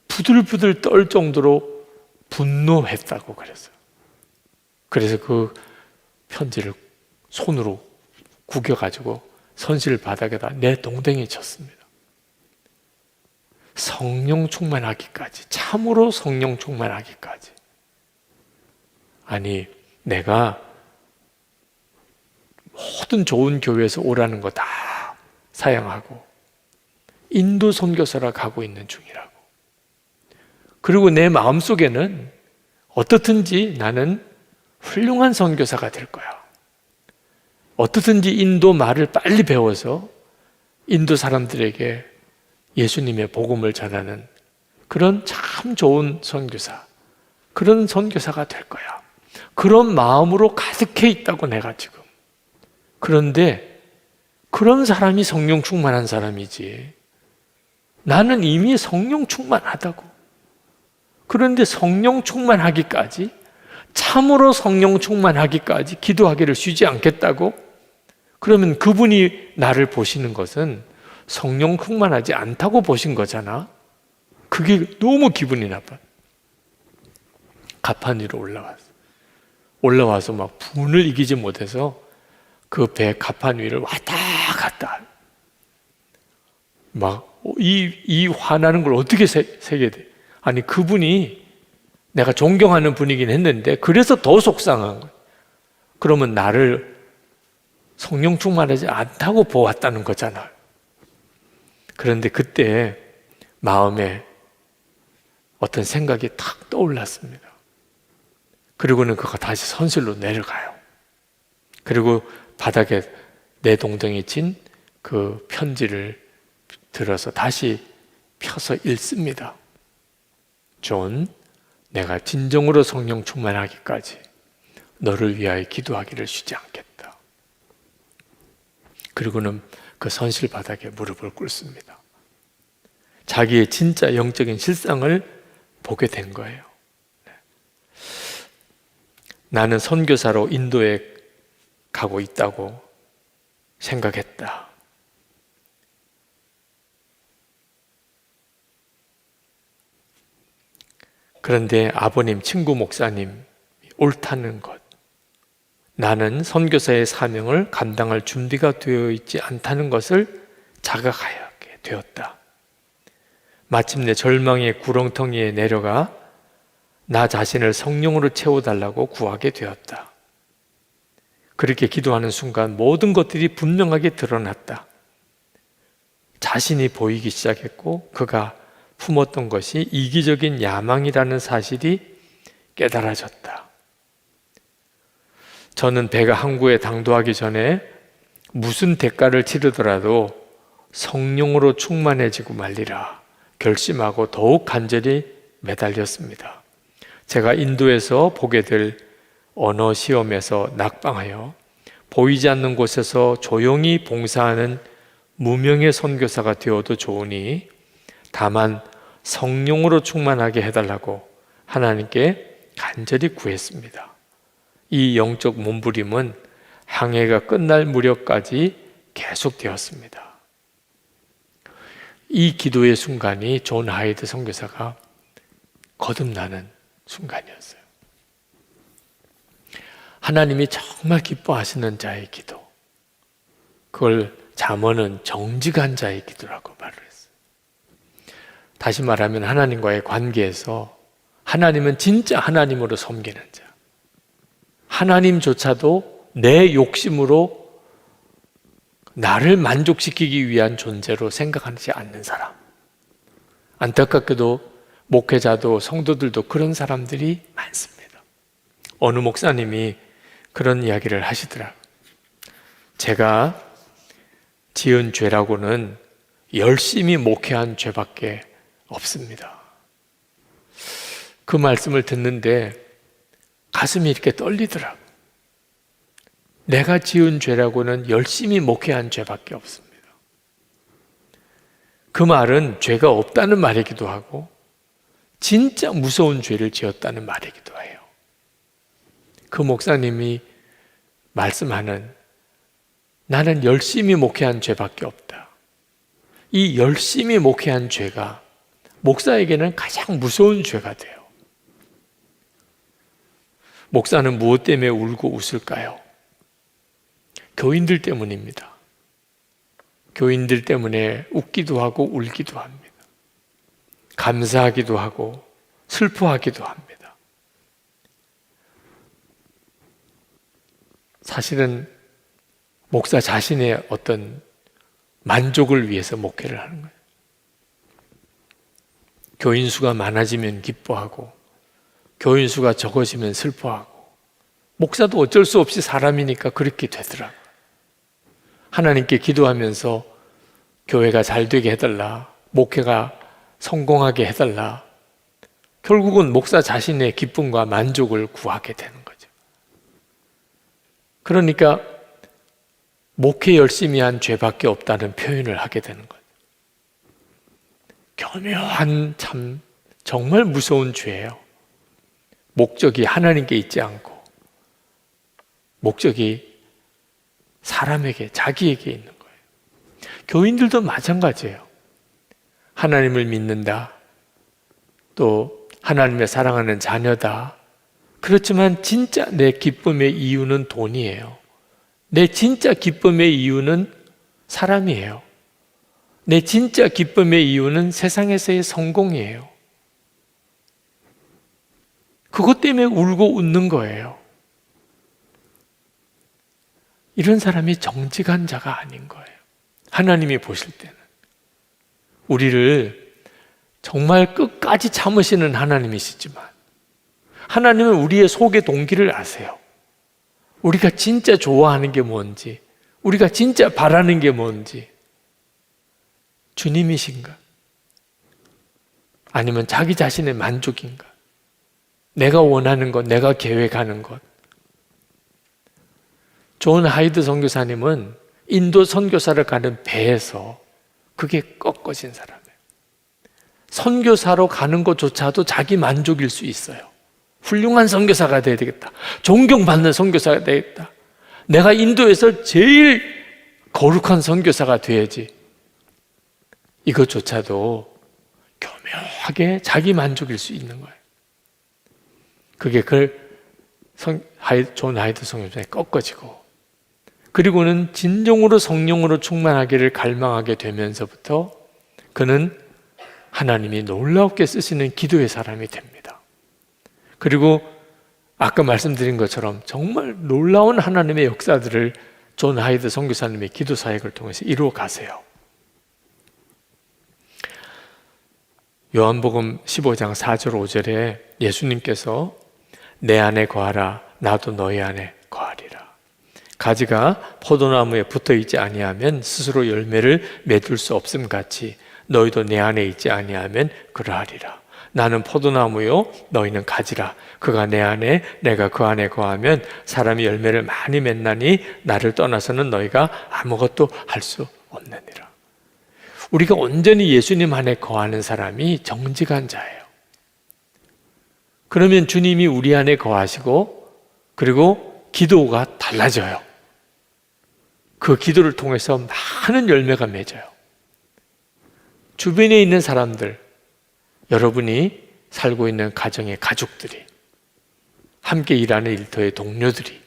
부들부들 떨 정도로 분노했다고 그랬어요. 그래서 그 편지를 손으로 구겨가지고 선실 바닥에다 내동댕이 쳤습니다. 성령 충만하기까지, 참으로 성령 충만하기까지. 아니, 내가 모든 좋은 교회에서 오라는 거 다 사양하고 인도 선교사라 가고 있는 중이라고. 그리고 내 마음속에는 어떻든지 나는 훌륭한 선교사가 될 거야. 어떻든지 인도 말을 빨리 배워서 인도 사람들에게 예수님의 복음을 전하는 그런 참 좋은 선교사, 그런 선교사가 될 거야. 그런 마음으로 가득해 있다고 내가 지금. 그런데 그런 사람이 성령 충만한 사람이지. 나는 이미 성령 충만하다고. 그런데 성령 충만하기까지, 참으로 성령 충만하기까지 기도하기를 쉬지 않겠다고? 그러면 그분이 나를 보시는 것은 성령 충만하지 않다고 보신 거잖아. 그게 너무 기분이 나빠. 가판 위로 올라와서 막 분을 이기지 못해서 그 배 가판 위를 왔다 갔다. 막 이 화나는 걸 어떻게 세게 돼? 아니, 그분이 내가 존경하는 분이긴 했는데 그래서 더 속상한 거예요. 그러면 나를 성령 충만하지 않다고 보았다는 거잖아요. 그런데 그때 마음에 어떤 생각이 탁 떠올랐습니다. 그리고는 그가 다시 선실로 내려가요. 그리고 바닥에 내동댕이 친 그 편지를 들어서 다시 펴서 읽습니다. 존, 내가 진정으로 성령 충만하기까지 너를 위하여 기도하기를 쉬지 않겠다. 그리고는 그 선실 바닥에 무릎을 꿇습니다. 자기의 진짜 영적인 실상을 보게 된 거예요. 나는 선교사로 인도에 가고 있다고 생각했다. 그런데 아버님, 친구 목사님, 옳다는 것, 나는 선교사의 사명을 감당할 준비가 되어 있지 않다는 것을 자각하게 되었다. 마침내 절망의 구렁텅이에 내려가 나 자신을 성령으로 채워달라고 구하게 되었다. 그렇게 기도하는 순간 모든 것들이 분명하게 드러났다. 자신이 보이기 시작했고 그가 품었던 것이 이기적인 야망이라는 사실이 깨달아졌다. 저는 배가 항구에 당도하기 전에 무슨 대가를 치르더라도 성령으로 충만해지고 말리라 결심하고 더욱 간절히 매달렸습니다. 제가 인도에서 보게 될 언어 시험에서 낙방하여 보이지 않는 곳에서 조용히 봉사하는 무명의 선교사가 되어도 좋으니 다만 성령으로 충만하게 해달라고 하나님께 간절히 구했습니다. 이 영적 몸부림은 항해가 끝날 무렵까지 계속되었습니다. 이 기도의 순간이 존 하이드 선교사가 거듭나는 순간이었어요. 하나님이 정말 기뻐하시는 자의 기도, 그걸 잠언은 정직한 자의 기도라고 말을 했어요. 다시 말하면 하나님과의 관계에서 하나님은 진짜 하나님으로 섬기는 자, 하나님조차도 내 욕심으로 나를 만족시키기 위한 존재로 생각하지 않는 사람. 안타깝게도 목회자도 성도들도 그런 사람들이 많습니다. 어느 목사님이 그런 이야기를 하시더라고요. 제가 지은 죄라고는 열심히 목회한 죄밖에 없습니다. 그 말씀을 듣는데 가슴이 이렇게 떨리더라고요. 내가 지은 죄라고는 열심히 목회한 죄밖에 없습니다. 그 말은 죄가 없다는 말이기도 하고 진짜 무서운 죄를 지었다는 말이기도 해요. 그 목사님이 말씀하는 나는 열심히 목회한 죄밖에 없다. 이 열심히 목회한 죄가 목사에게는 가장 무서운 죄가 돼요. 목사는 무엇 때문에 울고 웃을까요? 교인들 때문입니다. 교인들 때문에 웃기도 하고 울기도 합니다. 감사하기도 하고 슬퍼하기도 합니다. 사실은 목사 자신의 어떤 만족을 위해서 목회를 하는 거예요. 교인 수가 많아지면 기뻐하고 교인 수가 적어지면 슬퍼하고 목사도 어쩔 수 없이 사람이니까 그렇게 되더라고요. 하나님께 기도하면서 교회가 잘 되게 해달라, 목회가 성공하게 해달라, 결국은 목사 자신의 기쁨과 만족을 구하게 되는 거죠. 그러니까 목회 열심히 한 죄밖에 없다는 표현을 하게 되는 거죠. 교묘한 참 정말 무서운 죄예요. 목적이 하나님께 있지 않고 목적이 사람에게, 자기에게 있는 거예요. 교인들도 마찬가지예요. 하나님을 믿는다, 또 하나님의 사랑하는 자녀다. 그렇지만 진짜 내 기쁨의 이유는 돈이에요. 내 진짜 기쁨의 이유는 사람이에요. 내 진짜 기쁨의 이유는 세상에서의 성공이에요. 그것 때문에 울고 웃는 거예요. 이런 사람이 정직한 자가 아닌 거예요. 하나님이 보실 때는. 우리를 정말 끝까지 참으시는 하나님이시지만 하나님은 우리의 속의 동기를 아세요. 우리가 진짜 좋아하는 게 뭔지, 우리가 진짜 바라는 게 뭔지. 주님이신가? 아니면 자기 자신의 만족인가? 내가 원하는 것, 내가 계획하는 것. 존 하이드 선교사님은 인도 선교사를 가는 배에서 그게 꺾어진 사람이에요. 선교사로 가는 것조차도 자기 만족일 수 있어요. 훌륭한 선교사가 돼야 되겠다. 존경받는 선교사가 되겠다. 내가 인도에서 제일 거룩한 선교사가 돼야지. 이것조차도 교묘하게 자기 만족일 수 있는 거예요. 그게 존 하이드 선교사에 꺾어지고, 그리고는 진정으로 성령으로 충만하기를 갈망하게 되면서부터 그는 하나님이 놀랍게 쓰시는 기도의 사람이 됩니다. 그리고 아까 말씀드린 것처럼 정말 놀라운 하나님의 역사들을 존 하이드 선교사님의 기도 사역을 통해서 이루어 가세요. 요한복음 15장 4절 5절에 예수님께서 내 안에 거하라 나도 너희 안에 거하리라. 가지가 포도나무에 붙어 있지 아니하면 스스로 열매를 맺을 수 없음 같이 너희도 내 안에 있지 아니하면 그러하리라. 나는 포도나무요 너희는 가지라. 그가 내 안에 내가 그 안에 거하면 사람이 열매를 많이 맺나니 나를 떠나서는 너희가 아무것도 할 수 없느니라. 우리가 온전히 예수님 안에 거하는 사람이 정직한 자예요. 그러면 주님이 우리 안에 거하시고, 그리고 기도가 달라져요. 그 기도를 통해서 많은 열매가 맺어요. 주변에 있는 사람들, 여러분이 살고 있는 가정의 가족들이, 함께 일하는 일터의 동료들이,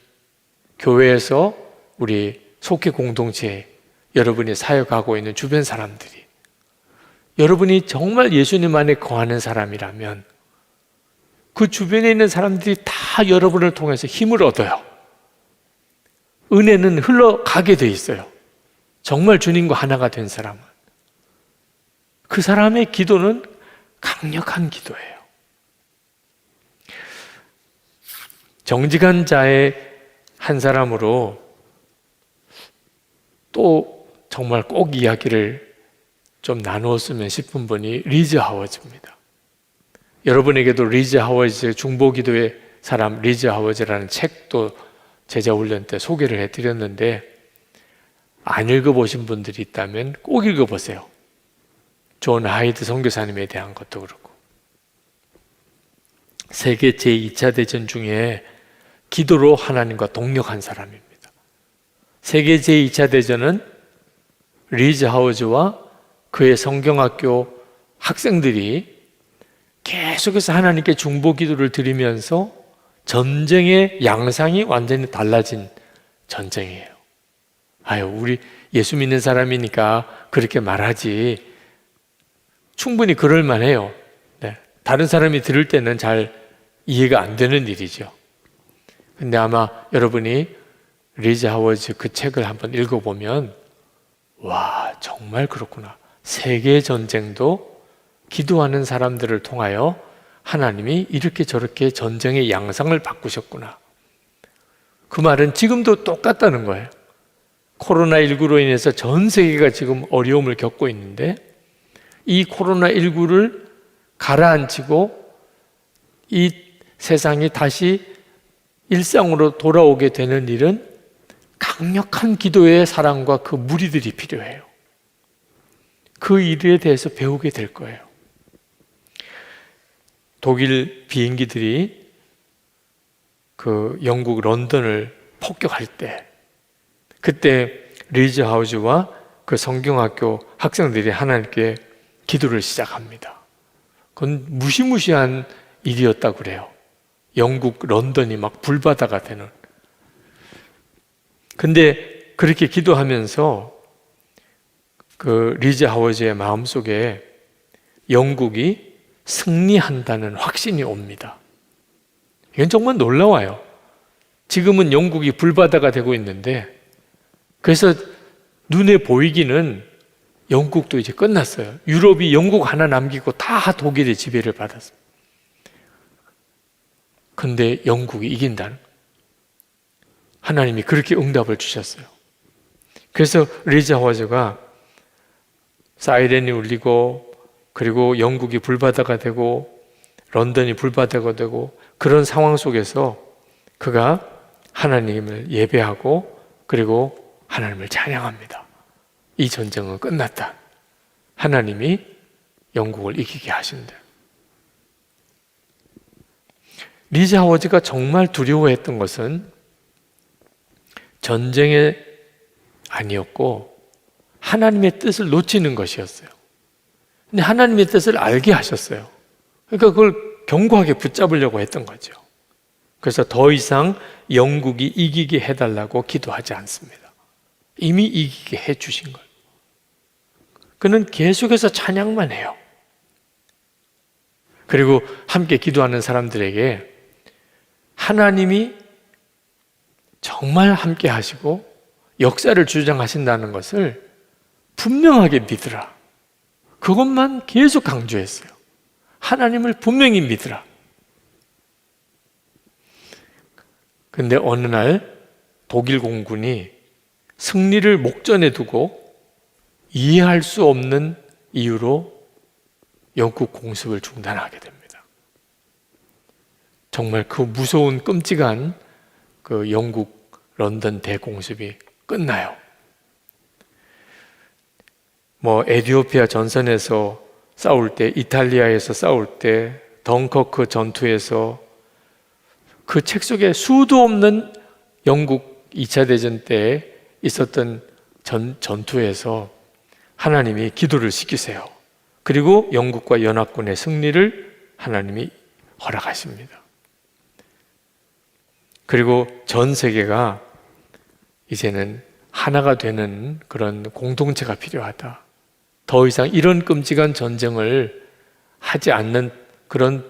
교회에서 우리 속회 공동체에 여러분이 사역하고 있는 주변 사람들이, 여러분이 정말 예수님 안에 거하는 사람이라면 그 주변에 있는 사람들이 다 여러분을 통해서 힘을 얻어요. 은혜는 흘러가게 돼 있어요. 정말 주님과 하나가 된 사람은. 그 사람의 기도는 강력한 기도예요. 정직한 자의 한 사람으로 또 정말 꼭 이야기를 좀 나누었으면 싶은 분이 리즈 하워즈입니다. 여러분에게도 리즈 하워즈, 중보기도의 사람 리즈 하워즈라는 책도 제자훈련 때 소개를 해드렸는데, 안 읽어보신 분들이 있다면 꼭 읽어보세요. 존 하이드 선교사님에 대한 것도 그렇고. 세계 제2차 대전 중에 기도로 하나님과 동역한 사람입니다. 세계 제2차 대전은 리즈 하워즈와 그의 성경학교 학생들이 계속해서 하나님께 중보 기도를 드리면서 전쟁의 양상이 완전히 달라진 전쟁이에요. 아유, 우리 예수 믿는 사람이니까 그렇게 말하지. 충분히 그럴 만해요. 네. 다른 사람이 들을 때는 잘 이해가 안 되는 일이죠. 근데 아마 여러분이 리즈 하워즈 그 책을 한번 읽어보면, 와, 정말 그렇구나. 세계 전쟁도 기도하는 사람들을 통하여 하나님이 이렇게 저렇게 전쟁의 양상을 바꾸셨구나. 그 말은 지금도 똑같다는 거예요. 코로나19로 인해서 전 세계가 지금 어려움을 겪고 있는데, 이 코로나19를 가라앉히고 이 세상이 다시 일상으로 돌아오게 되는 일은 강력한 기도의 사랑과 그 무리들이 필요해요. 그 일에 대해서 배우게 될 거예요. 독일 비행기들이 그 영국 런던을 폭격할 때, 그때 리즈 하우즈와 그 성경학교 학생들이 하나님께 기도를 시작합니다. 그건 무시무시한 일이었다고 그래요. 영국 런던이 막 불바다가 되는. 근데 그렇게 기도하면서 그 리즈 하워즈의 마음속에 영국이 승리한다는 확신이 옵니다. 이건 정말 놀라워요. 지금은 영국이 불바다가 되고 있는데, 그래서 눈에 보이기는 영국도 이제 끝났어요. 유럽이 영국 하나 남기고 다 독일의 지배를 받았어요. 근데 영국이 이긴다는, 하나님이 그렇게 응답을 주셨어요. 그래서 리즈 하워즈가 사이렌이 울리고 그리고 영국이 불바다가 되고 런던이 불바다가 되고 그런 상황 속에서 그가 하나님을 예배하고 그리고 하나님을 찬양합니다. 이 전쟁은 끝났다. 하나님이 영국을 이기게 하신다. 리즈 하워즈가 정말 두려워했던 것은 전쟁이 아니었고 하나님의 뜻을 놓치는 것이었어요. 근데 하나님의 뜻을 알게 하셨어요. 그러니까 그걸 견고하게 붙잡으려고 했던 거죠. 그래서 더 이상 영국이 이기게 해달라고 기도하지 않습니다. 이미 이기게 해주신 걸. 그는 계속해서 찬양만 해요. 그리고 함께 기도하는 사람들에게 하나님이 정말 함께 하시고 역사를 주장하신다는 것을 분명하게 믿으라. 그것만 계속 강조했어요. 하나님을 분명히 믿으라. 근데 어느 날 독일 공군이 승리를 목전에 두고 이해할 수 없는 이유로 영국 공습을 중단하게 됩니다. 정말 그 무서운 끔찍한 그 영국 런던 대공습이 끝나요. 에디오피아 전선에서 싸울 때, 이탈리아에서 싸울 때, 덩커크 전투에서 그 책 속에 수도 없는 영국 2차 대전 때 있었던 전투에서 하나님이 기도를 시키세요. 그리고 영국과 연합군의 승리를 하나님이 허락하십니다. 그리고 전 세계가 이제는 하나가 되는 그런 공동체가 필요하다. 더 이상 이런 끔찍한 전쟁을 하지 않는 그런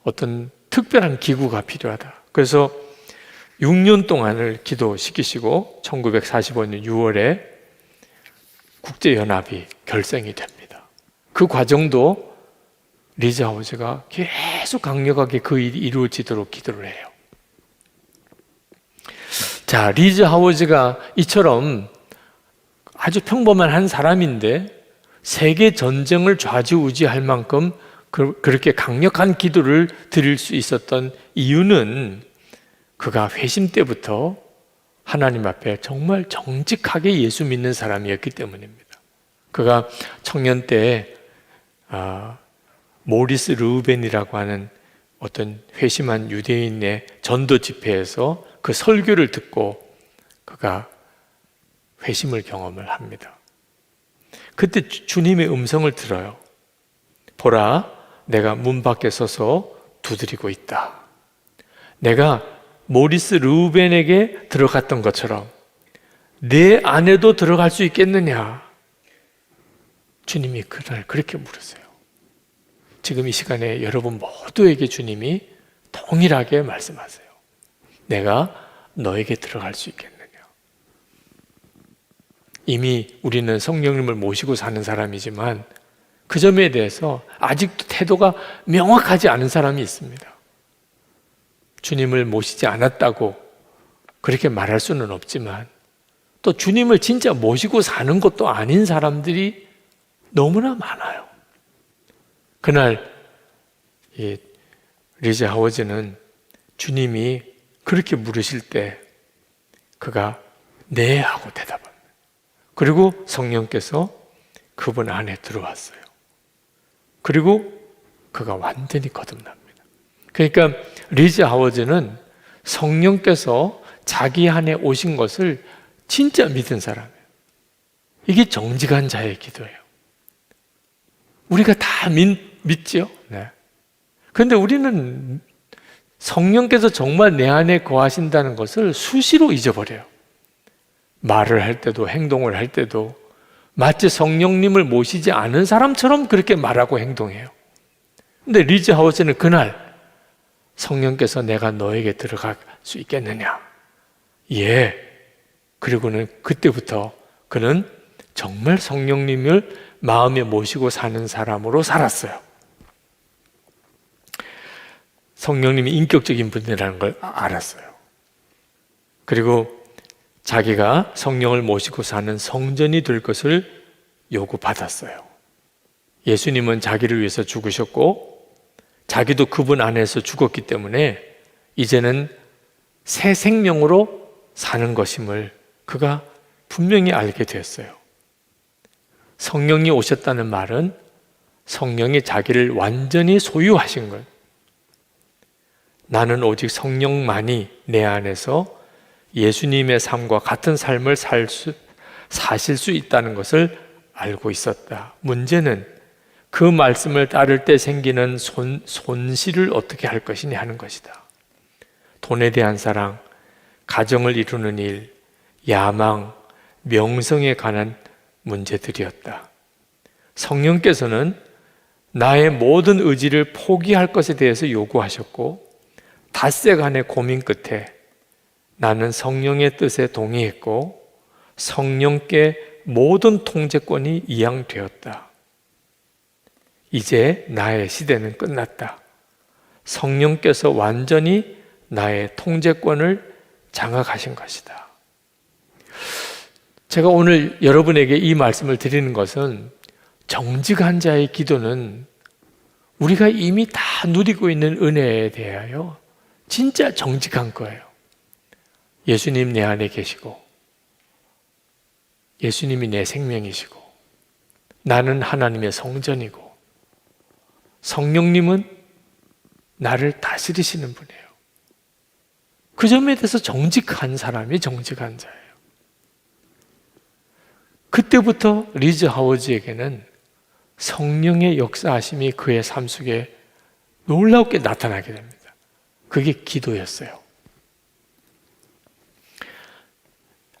어떤 특별한 기구가 필요하다. 그래서 6년 동안을 기도시키시고 1945년 6월에 국제연합이 결성이 됩니다. 그 과정도 리즈 하워즈가 계속 강력하게 그 일이 이루어지도록 기도를 해요. 자, 리즈 하워즈가 이처럼 아주 평범한 한 사람인데 세계 전쟁을 좌지우지할 만큼 그렇게 강력한 기도를 드릴 수 있었던 이유는 그가 회심 때부터 하나님 앞에 정말 정직하게 예수 믿는 사람이었기 때문입니다. 그가 청년 때 모리스 르우벤이라고 하는 어떤 회심한 유대인의 전도 집회에서 그 설교를 듣고 그가 회심을 경험을 합니다. 그때 주님의 음성을 들어요. 보라, 내가 문 밖에 서서 두드리고 있다. 내가 모리스 르우벤에게 들어갔던 것처럼 내 안에도 들어갈 수 있겠느냐? 주님이 그날 그렇게 물으세요. 지금 이 시간에 여러분 모두에게 주님이 동일하게 말씀하세요. 내가 너에게 들어갈 수 있겠느냐? 이미 우리는 성령님을 모시고 사는 사람이지만 그 점에 대해서 아직도 태도가 명확하지 않은 사람이 있습니다. 주님을 모시지 않았다고 그렇게 말할 수는 없지만 또 주님을 진짜 모시고 사는 것도 아닌 사람들이 너무나 많아요. 그날 이 리즈 하워즈는 주님이 그렇게 물으실 때 그가 네 하고 대답합니다. 그리고 성령께서 그분 안에 들어왔어요. 그리고 그가 완전히 거듭납니다. 그러니까 리즈 하워즈는 성령께서 자기 안에 오신 것을 진짜 믿은 사람이에요. 이게 정직한 자의 기도예요. 우리가 다 믿죠? 네. 그런데 우리는 성령께서 정말 내 안에 거하신다는 것을 수시로 잊어버려요. 말을 할 때도 행동을 할 때도 마치 성령님을 모시지 않은 사람처럼 그렇게 말하고 행동해요. 근데 리즈 하워즈는 그날 성령께서 내가 너에게 들어갈 수 있겠느냐? 예. 그리고는 그때부터 그는 정말 성령님을 마음에 모시고 사는 사람으로 살았어요. 성령님이 인격적인 분이라는 걸 알았어요. 그리고 자기가 성령을 모시고 사는 성전이 될 것을 요구받았어요. 예수님은 자기를 위해서 죽으셨고 자기도 그분 안에서 죽었기 때문에 이제는 새 생명으로 사는 것임을 그가 분명히 알게 되었어요. 성령이 오셨다는 말은 성령이 자기를 완전히 소유하신 것. 나는 오직 성령만이 내 안에서 예수님의 삶과 같은 삶을 사실 수 있다는 것을 알고 있었다. 문제는 그 말씀을 따를 때 생기는 손실을 어떻게 할 것이냐 하는 것이다. 돈에 대한 사랑, 가정을 이루는 일, 야망, 명성에 관한 문제들이었다. 성령께서는 나의 모든 의지를 포기할 것에 대해서 요구하셨고 닷새간의 고민 끝에 나는 성령의 뜻에 동의했고 성령께 모든 통제권이 이양되었다. 이제 나의 시대는 끝났다. 성령께서 완전히 나의 통제권을 장악하신 것이다. 제가 오늘 여러분에게 이 말씀을 드리는 것은 정직한 자의 기도는 우리가 이미 다 누리고 있는 은혜에 대하여 진짜 정직한 거예요. 예수님 내 안에 계시고 예수님이 내 생명이시고 나는 하나님의 성전이고 성령님은 나를 다스리시는 분이에요. 그 점에 대해서 정직한 사람이 정직한 자예요. 그때부터 리즈 하워즈에게는 성령의 역사하심이 그의 삶 속에 놀랍게 나타나게 됩니다. 그게 기도였어요.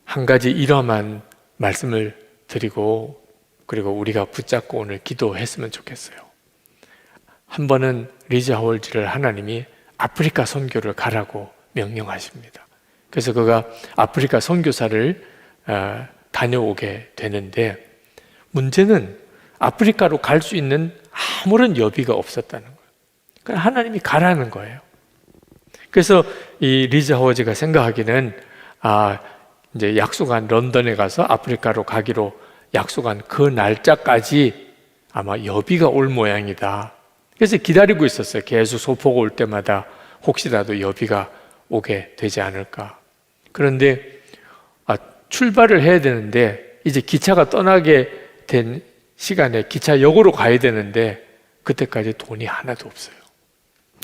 한 가지 일화만 말씀을 드리고 그리고 우리가 붙잡고 오늘 기도했으면 좋겠어요. 한 번은 리즈 하워즈를 하나님이 아프리카 선교를 가라고 명령하십니다. 그래서 그가 아프리카 선교사를 다녀오게 되는데 문제는 아프리카로 갈 수 있는 아무런 여비가 없었다는 거예요. 그러니까 하나님이 가라는 거예요. 그래서 이 리즈 하워즈가 생각하기는 이제 약속한 런던에 가서 아프리카로 가기로 약속한 그 날짜까지 아마 여비가 올 모양이다. 그래서 기다리고 있었어요. 계속 소포가 올 때마다 혹시라도 여비가 오게 되지 않을까. 그런데 출발을 해야 되는데 이제 기차가 떠나게 된 시간에 기차역으로 가야 되는데 그때까지 돈이 하나도 없어요.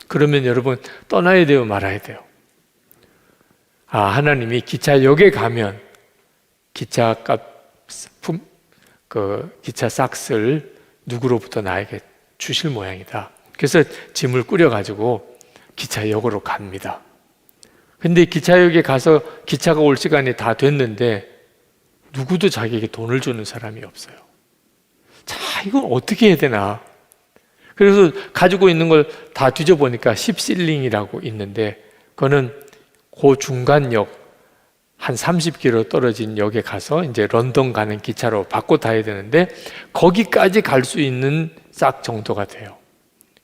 그러면 여러분 떠나야 돼요, 말아야 돼요? 하나님이 기차역에 가면 기차값, 기차 싹스를 누구로부터 나에게 주실 모양이다. 그래서 짐을 꾸려가지고 기차역으로 갑니다. 근데 기차역에 가서 기차가 올 시간이 다 됐는데 누구도 자기에게 돈을 주는 사람이 없어요. 자, 이걸 어떻게 해야 되나? 그래서 가지고 있는 걸 다 뒤져보니까 10실링이라고 있는데 그거는 그 중간역 한 30km 떨어진 역에 가서 이제 런던 가는 기차로 바꿔 타야 되는데 거기까지 갈 수 있는 싹 정도가 돼요.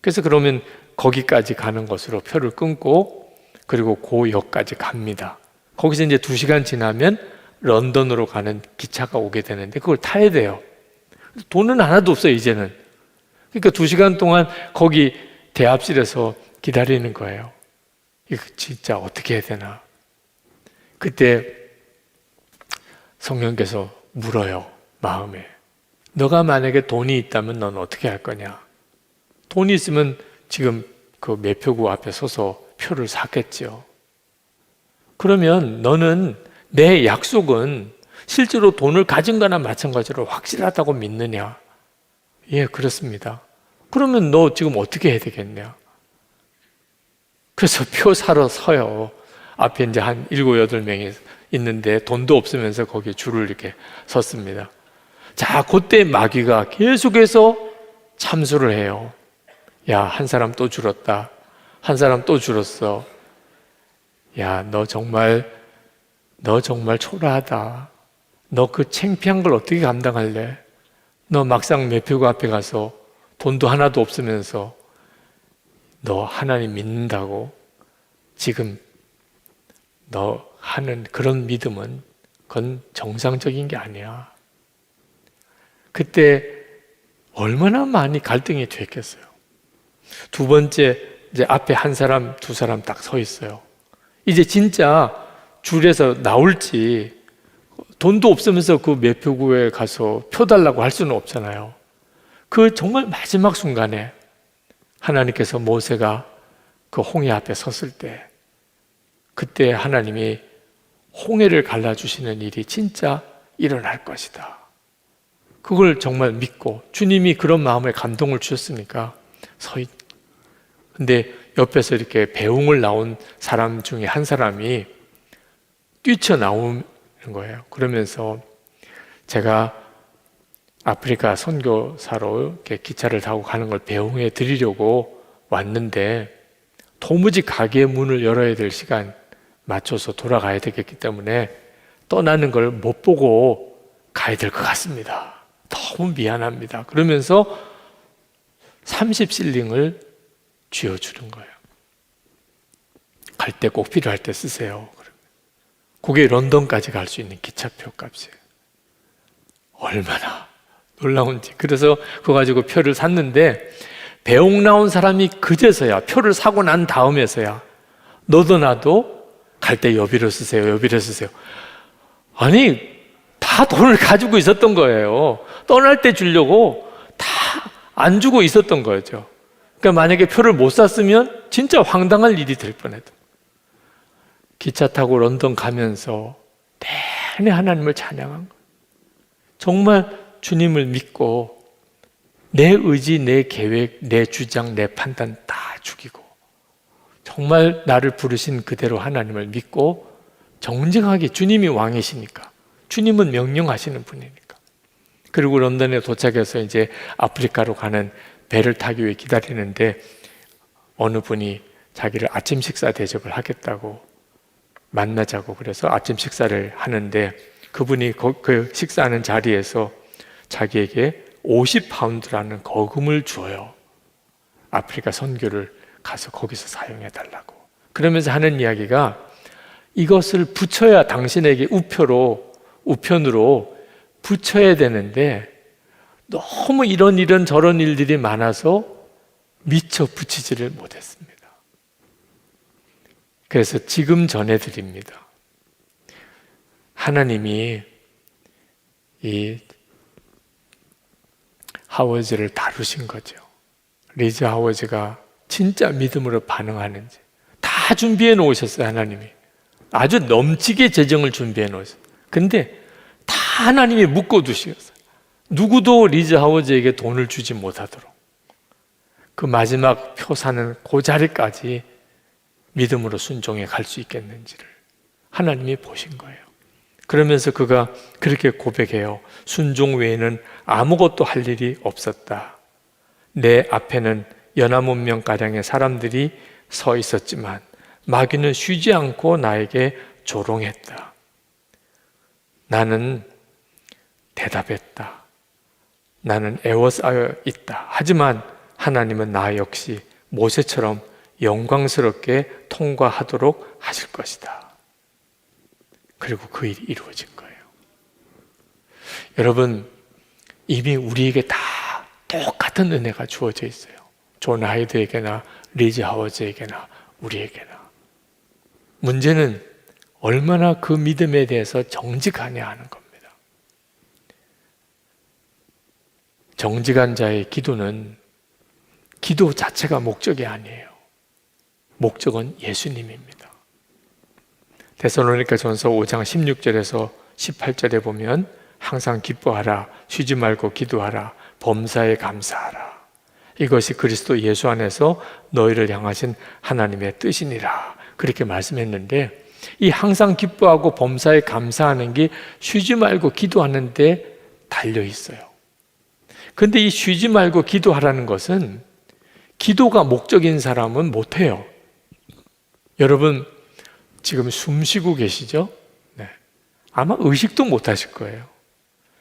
그래서 그러면 거기까지 가는 것으로 표를 끊고 그리고 그 역까지 갑니다. 거기서 이제 2시간 지나면 런던으로 가는 기차가 오게 되는데 그걸 타야 돼요. 돈은 하나도 없어요, 이제는. 그러니까 2시간 동안 거기 대합실에서 기다리는 거예요. 이거 진짜 어떻게 해야 되나. 그때 성령께서 물어요, 마음에. 너가 만약에 돈이 있다면 넌 어떻게 할 거냐? 돈이 있으면 지금 그 매표구 앞에 서서 표를 샀겠죠. 그러면 너는 내 약속은 실제로 돈을 가진 거나 마찬가지로 확실하다고 믿느냐? 예, 그렇습니다. 그러면 너 지금 어떻게 해야 되겠냐? 그래서 표 사러 서요. 앞에 이제 한 7, 8명이 있는데 돈도 없으면서 거기에 줄을 이렇게 섰습니다. 자, 그때 마귀가 계속해서 참수를 해요. 야, 한 사람 또 줄었다. 한 사람 또 줄었어. 야, 너 정말 초라하다. 너 그 창피한 걸 어떻게 감당할래? 너 막상 매표구 앞에 가서 돈도 하나도 없으면서 너 하나님 믿는다고 지금 너 하는 그런 믿음은 그건 정상적인 게 아니야. 그때 얼마나 많이 갈등이 됐겠어요. 두 번째, 이제 앞에 한 사람, 두 사람 딱 서 있어요. 이제 진짜 줄에서 나올지, 돈도 없으면서 그 매표구에 가서 표 달라고 할 수는 없잖아요. 그 정말 마지막 순간에 하나님께서 모세가 그 홍해 앞에 섰을 때, 그때 하나님이 홍해를 갈라주시는 일이 진짜 일어날 것이다. 그걸 정말 믿고 주님이 그런 마음에 감동을 주셨으니까 근데 옆에서 이렇게 배웅을 나온 사람 중에 한 사람이 뛰쳐나오는 거예요. 그러면서 제가 아프리카 선교사로 이렇게 기차를 타고 가는 걸 배웅해 드리려고 왔는데 도무지 가게의 문을 열어야 될 시간 맞춰서 돌아가야 되겠기 때문에 떠나는 걸 못 보고 가야 될 것 같습니다. 너무 미안합니다. 그러면서 30실링을 쥐어주는 거예요. 갈 때 꼭 필요할 때 쓰세요. 그게 런던까지 갈 수 있는 기차표 값이에요. 얼마나 놀라운지. 그래서 그거 가지고 표를 샀는데 배웅 나온 사람이 그제서야, 표를 사고 난 다음에서야 너도 나도 갈 때 여비로 쓰세요. 여비로 쓰세요. 아니 다 돈을 가지고 있었던 거예요. 떠날 때 주려고 다 안 주고 있었던 거죠. 그러니까 만약에 표를 못 샀으면 진짜 황당할 일이 될 뻔했던. 기차 타고 런던 가면서 내내 하나님을 찬양한 거예요. 정말 주님을 믿고 내 의지, 내 계획, 내 주장, 내 판단 다 죽이고 정말 나를 부르신 그대로 하나님을 믿고 정직하게, 주님이 왕이시니까, 주님은 명령하시는 분이니까. 그리고 런던에 도착해서 이제 아프리카로 가는 배를 타기 위해 기다리는데 어느 분이 자기를 아침 식사 대접을 하겠다고 만나자고 그래서 아침 식사를 하는데 그분이 그 식사하는 자리에서 자기에게 50파운드라는 거금을 주어요. 아프리카 선교를 가서 거기서 사용해 달라고. 그러면서 하는 이야기가 이것을 붙여야 당신에게 우편으로 붙여야 되는데 너무 이런 저런 일들이 많아서 미처 붙이지를 못했습니다. 그래서 지금 전해드립니다. 하나님이 이 하워즈를 다루신 거죠. 리즈 하워즈가 진짜 믿음으로 반응하는지 다 준비해 놓으셨어요. 하나님이 아주 넘치게 재정을 준비해 놓으셨어요. 근데 다 하나님이 묶어두셨어요. 누구도 리즈 하워즈에게 돈을 주지 못하도록. 그 마지막 표 사는 그 자리까지 믿음으로 순종해 갈 수 있겠는지를 하나님이 보신 거예요. 그러면서 그가 그렇게 고백해요. 순종 외에는 아무것도 할 일이 없었다. 내 앞에는 연합 운명가량의 사람들이 서 있었지만 마귀는 쉬지 않고 나에게 조롱했다. 나는 대답했다. 나는 애워싸여 있다. 하지만 하나님은 나 역시 모세처럼 영광스럽게 통과하도록 하실 것이다. 그리고 그 일이 이루어진 거예요. 여러분, 이미 우리에게 다 똑같은 은혜가 주어져 있어요. 존 하이드에게나 리즈 하워즈에게나 우리에게나. 문제는 얼마나 그 믿음에 대해서 정직하냐 하는 겁니다. 정직한 자의 기도는 기도 자체가 목적이 아니에요. 목적은 예수님입니다. 데살로니가 전서 5장 16절에서 18절에 보면 항상 기뻐하라, 쉬지 말고 기도하라, 범사에 감사하라. 이것이 그리스도 예수 안에서 너희를 향하신 하나님의 뜻이니라. 그렇게 말씀했는데 이 항상 기뻐하고 범사에 감사하는 게 쉬지 말고 기도하는 데 달려 있어요. 근데 이 쉬지 말고 기도하라는 것은 기도가 목적인 사람은 못해요. 여러분 지금 숨 쉬고 계시죠? 네. 아마 의식도 못 하실 거예요.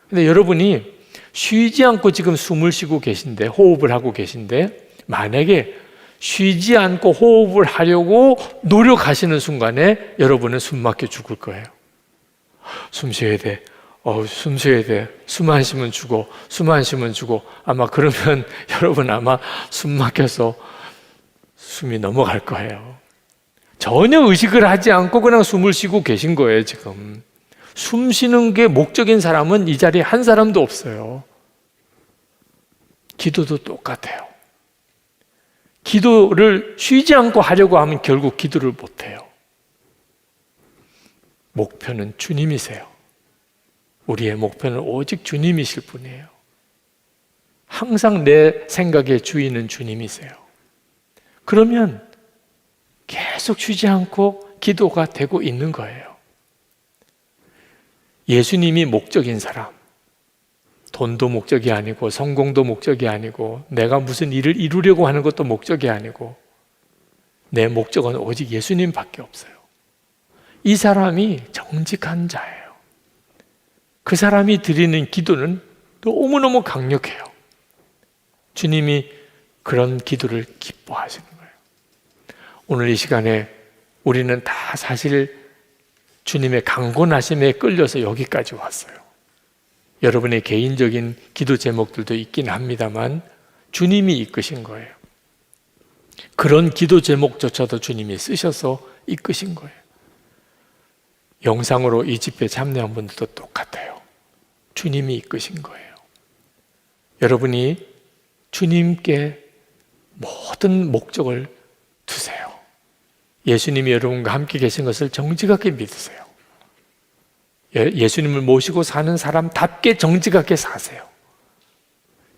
근데 여러분이 쉬지 않고 지금 숨을 쉬고 계신데, 호흡을 하고 계신데, 만약에 쉬지 않고 호흡을 하려고 노력하시는 순간에 여러분은 숨 막혀 죽을 거예요. 숨 쉬어야 돼. 숨 쉬어야 돼. 숨 안 쉬면 죽어. 숨 안 쉬면 죽어. 아마 그러면 여러분 아마 숨 막혀서 숨이 넘어갈 거예요. 전혀 의식을 하지 않고 그냥 숨을 쉬고 계신 거예요, 지금. 숨 쉬는 게 목적인 사람은 이 자리에 한 사람도 없어요. 기도도 똑같아요. 기도를 쉬지 않고 하려고 하면 결국 기도를 못 해요. 목표는 주님이세요. 우리의 목표는 오직 주님이실 분이에요. 항상 내 생각의 주인은 주님이세요. 그러면 계속 쉬지 않고 기도가 되고 있는 거예요. 예수님이 목적인 사람, 돈도 목적이 아니고 성공도 목적이 아니고 내가 무슨 일을 이루려고 하는 것도 목적이 아니고 내 목적은 오직 예수님밖에 없어요. 이 사람이 정직한 자예요. 그 사람이 드리는 기도는 너무너무 강력해요. 주님이 그런 기도를 기뻐하시는 거예요. 오늘 이 시간에 우리는 다 사실 주님의 강권하심에 끌려서 여기까지 왔어요. 여러분의 개인적인 기도 제목들도 있긴 합니다만 주님이 이끄신 거예요. 그런 기도 제목조차도 주님이 쓰셔서 이끄신 거예요. 영상으로 이 집회 참여한 분들도 똑같아요. 주님이 이끄신 거예요. 여러분이 주님께 모든 목적을 두세요. 예수님이 여러분과 함께 계신 것을 정직하게 믿으세요. 예수님을 모시고 사는 사람답게 정직하게 사세요.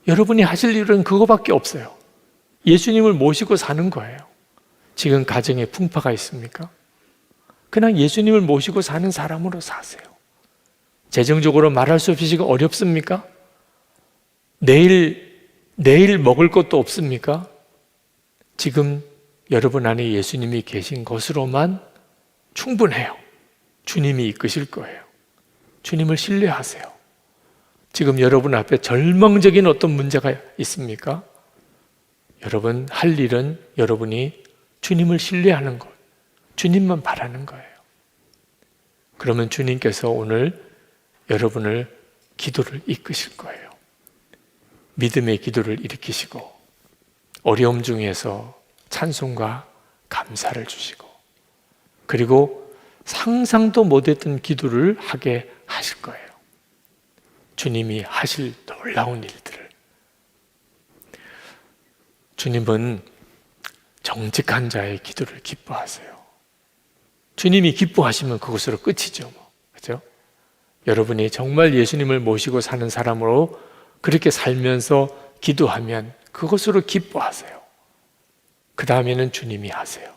여러분이 하실 일은 그거밖에 없어요. 예수님을 모시고 사는 거예요. 지금 가정에 풍파가 있습니까? 그냥 예수님을 모시고 사는 사람으로 사세요. 재정적으로 말할 수 없이 지금 어렵습니까? 내일 먹을 것도 없습니까? 지금 여러분 안에 예수님이 계신 것으로만 충분해요. 주님이 이끄실 거예요. 주님을 신뢰하세요. 지금 여러분 앞에 절망적인 어떤 문제가 있습니까? 여러분 할 일은 여러분이 주님을 신뢰하는 것, 주님만 바라는 거예요. 그러면 주님께서 오늘 여러분을 기도를 이끄실 거예요. 믿음의 기도를 일으키시고 어려움 중에서 찬송과 감사를 주시고 그리고 상상도 못했던 기도를 하게 하실 거예요. 주님이 하실 놀라운 일들을. 주님은 정직한 자의 기도를 기뻐하세요. 주님이 기뻐하시면 그것으로 끝이죠. 그렇죠? 여러분이 정말 예수님을 모시고 사는 사람으로 그렇게 살면서 기도하면 그것으로 기뻐하세요. 그 다음에는 주님이 하세요.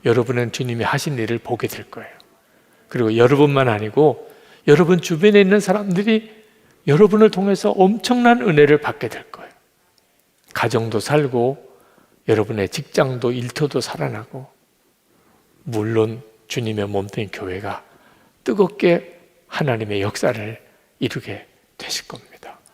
여러분은 주님이 하신 일을 보게 될 거예요. 그리고 여러분만 아니고 여러분 주변에 있는 사람들이 여러분을 통해서 엄청난 은혜를 받게 될 거예요. 가정도 살고 여러분의 직장도 일터도 살아나고 물론 주님의 몸된 교회가 뜨겁게 하나님의 역사를 이루게 되실 겁니다.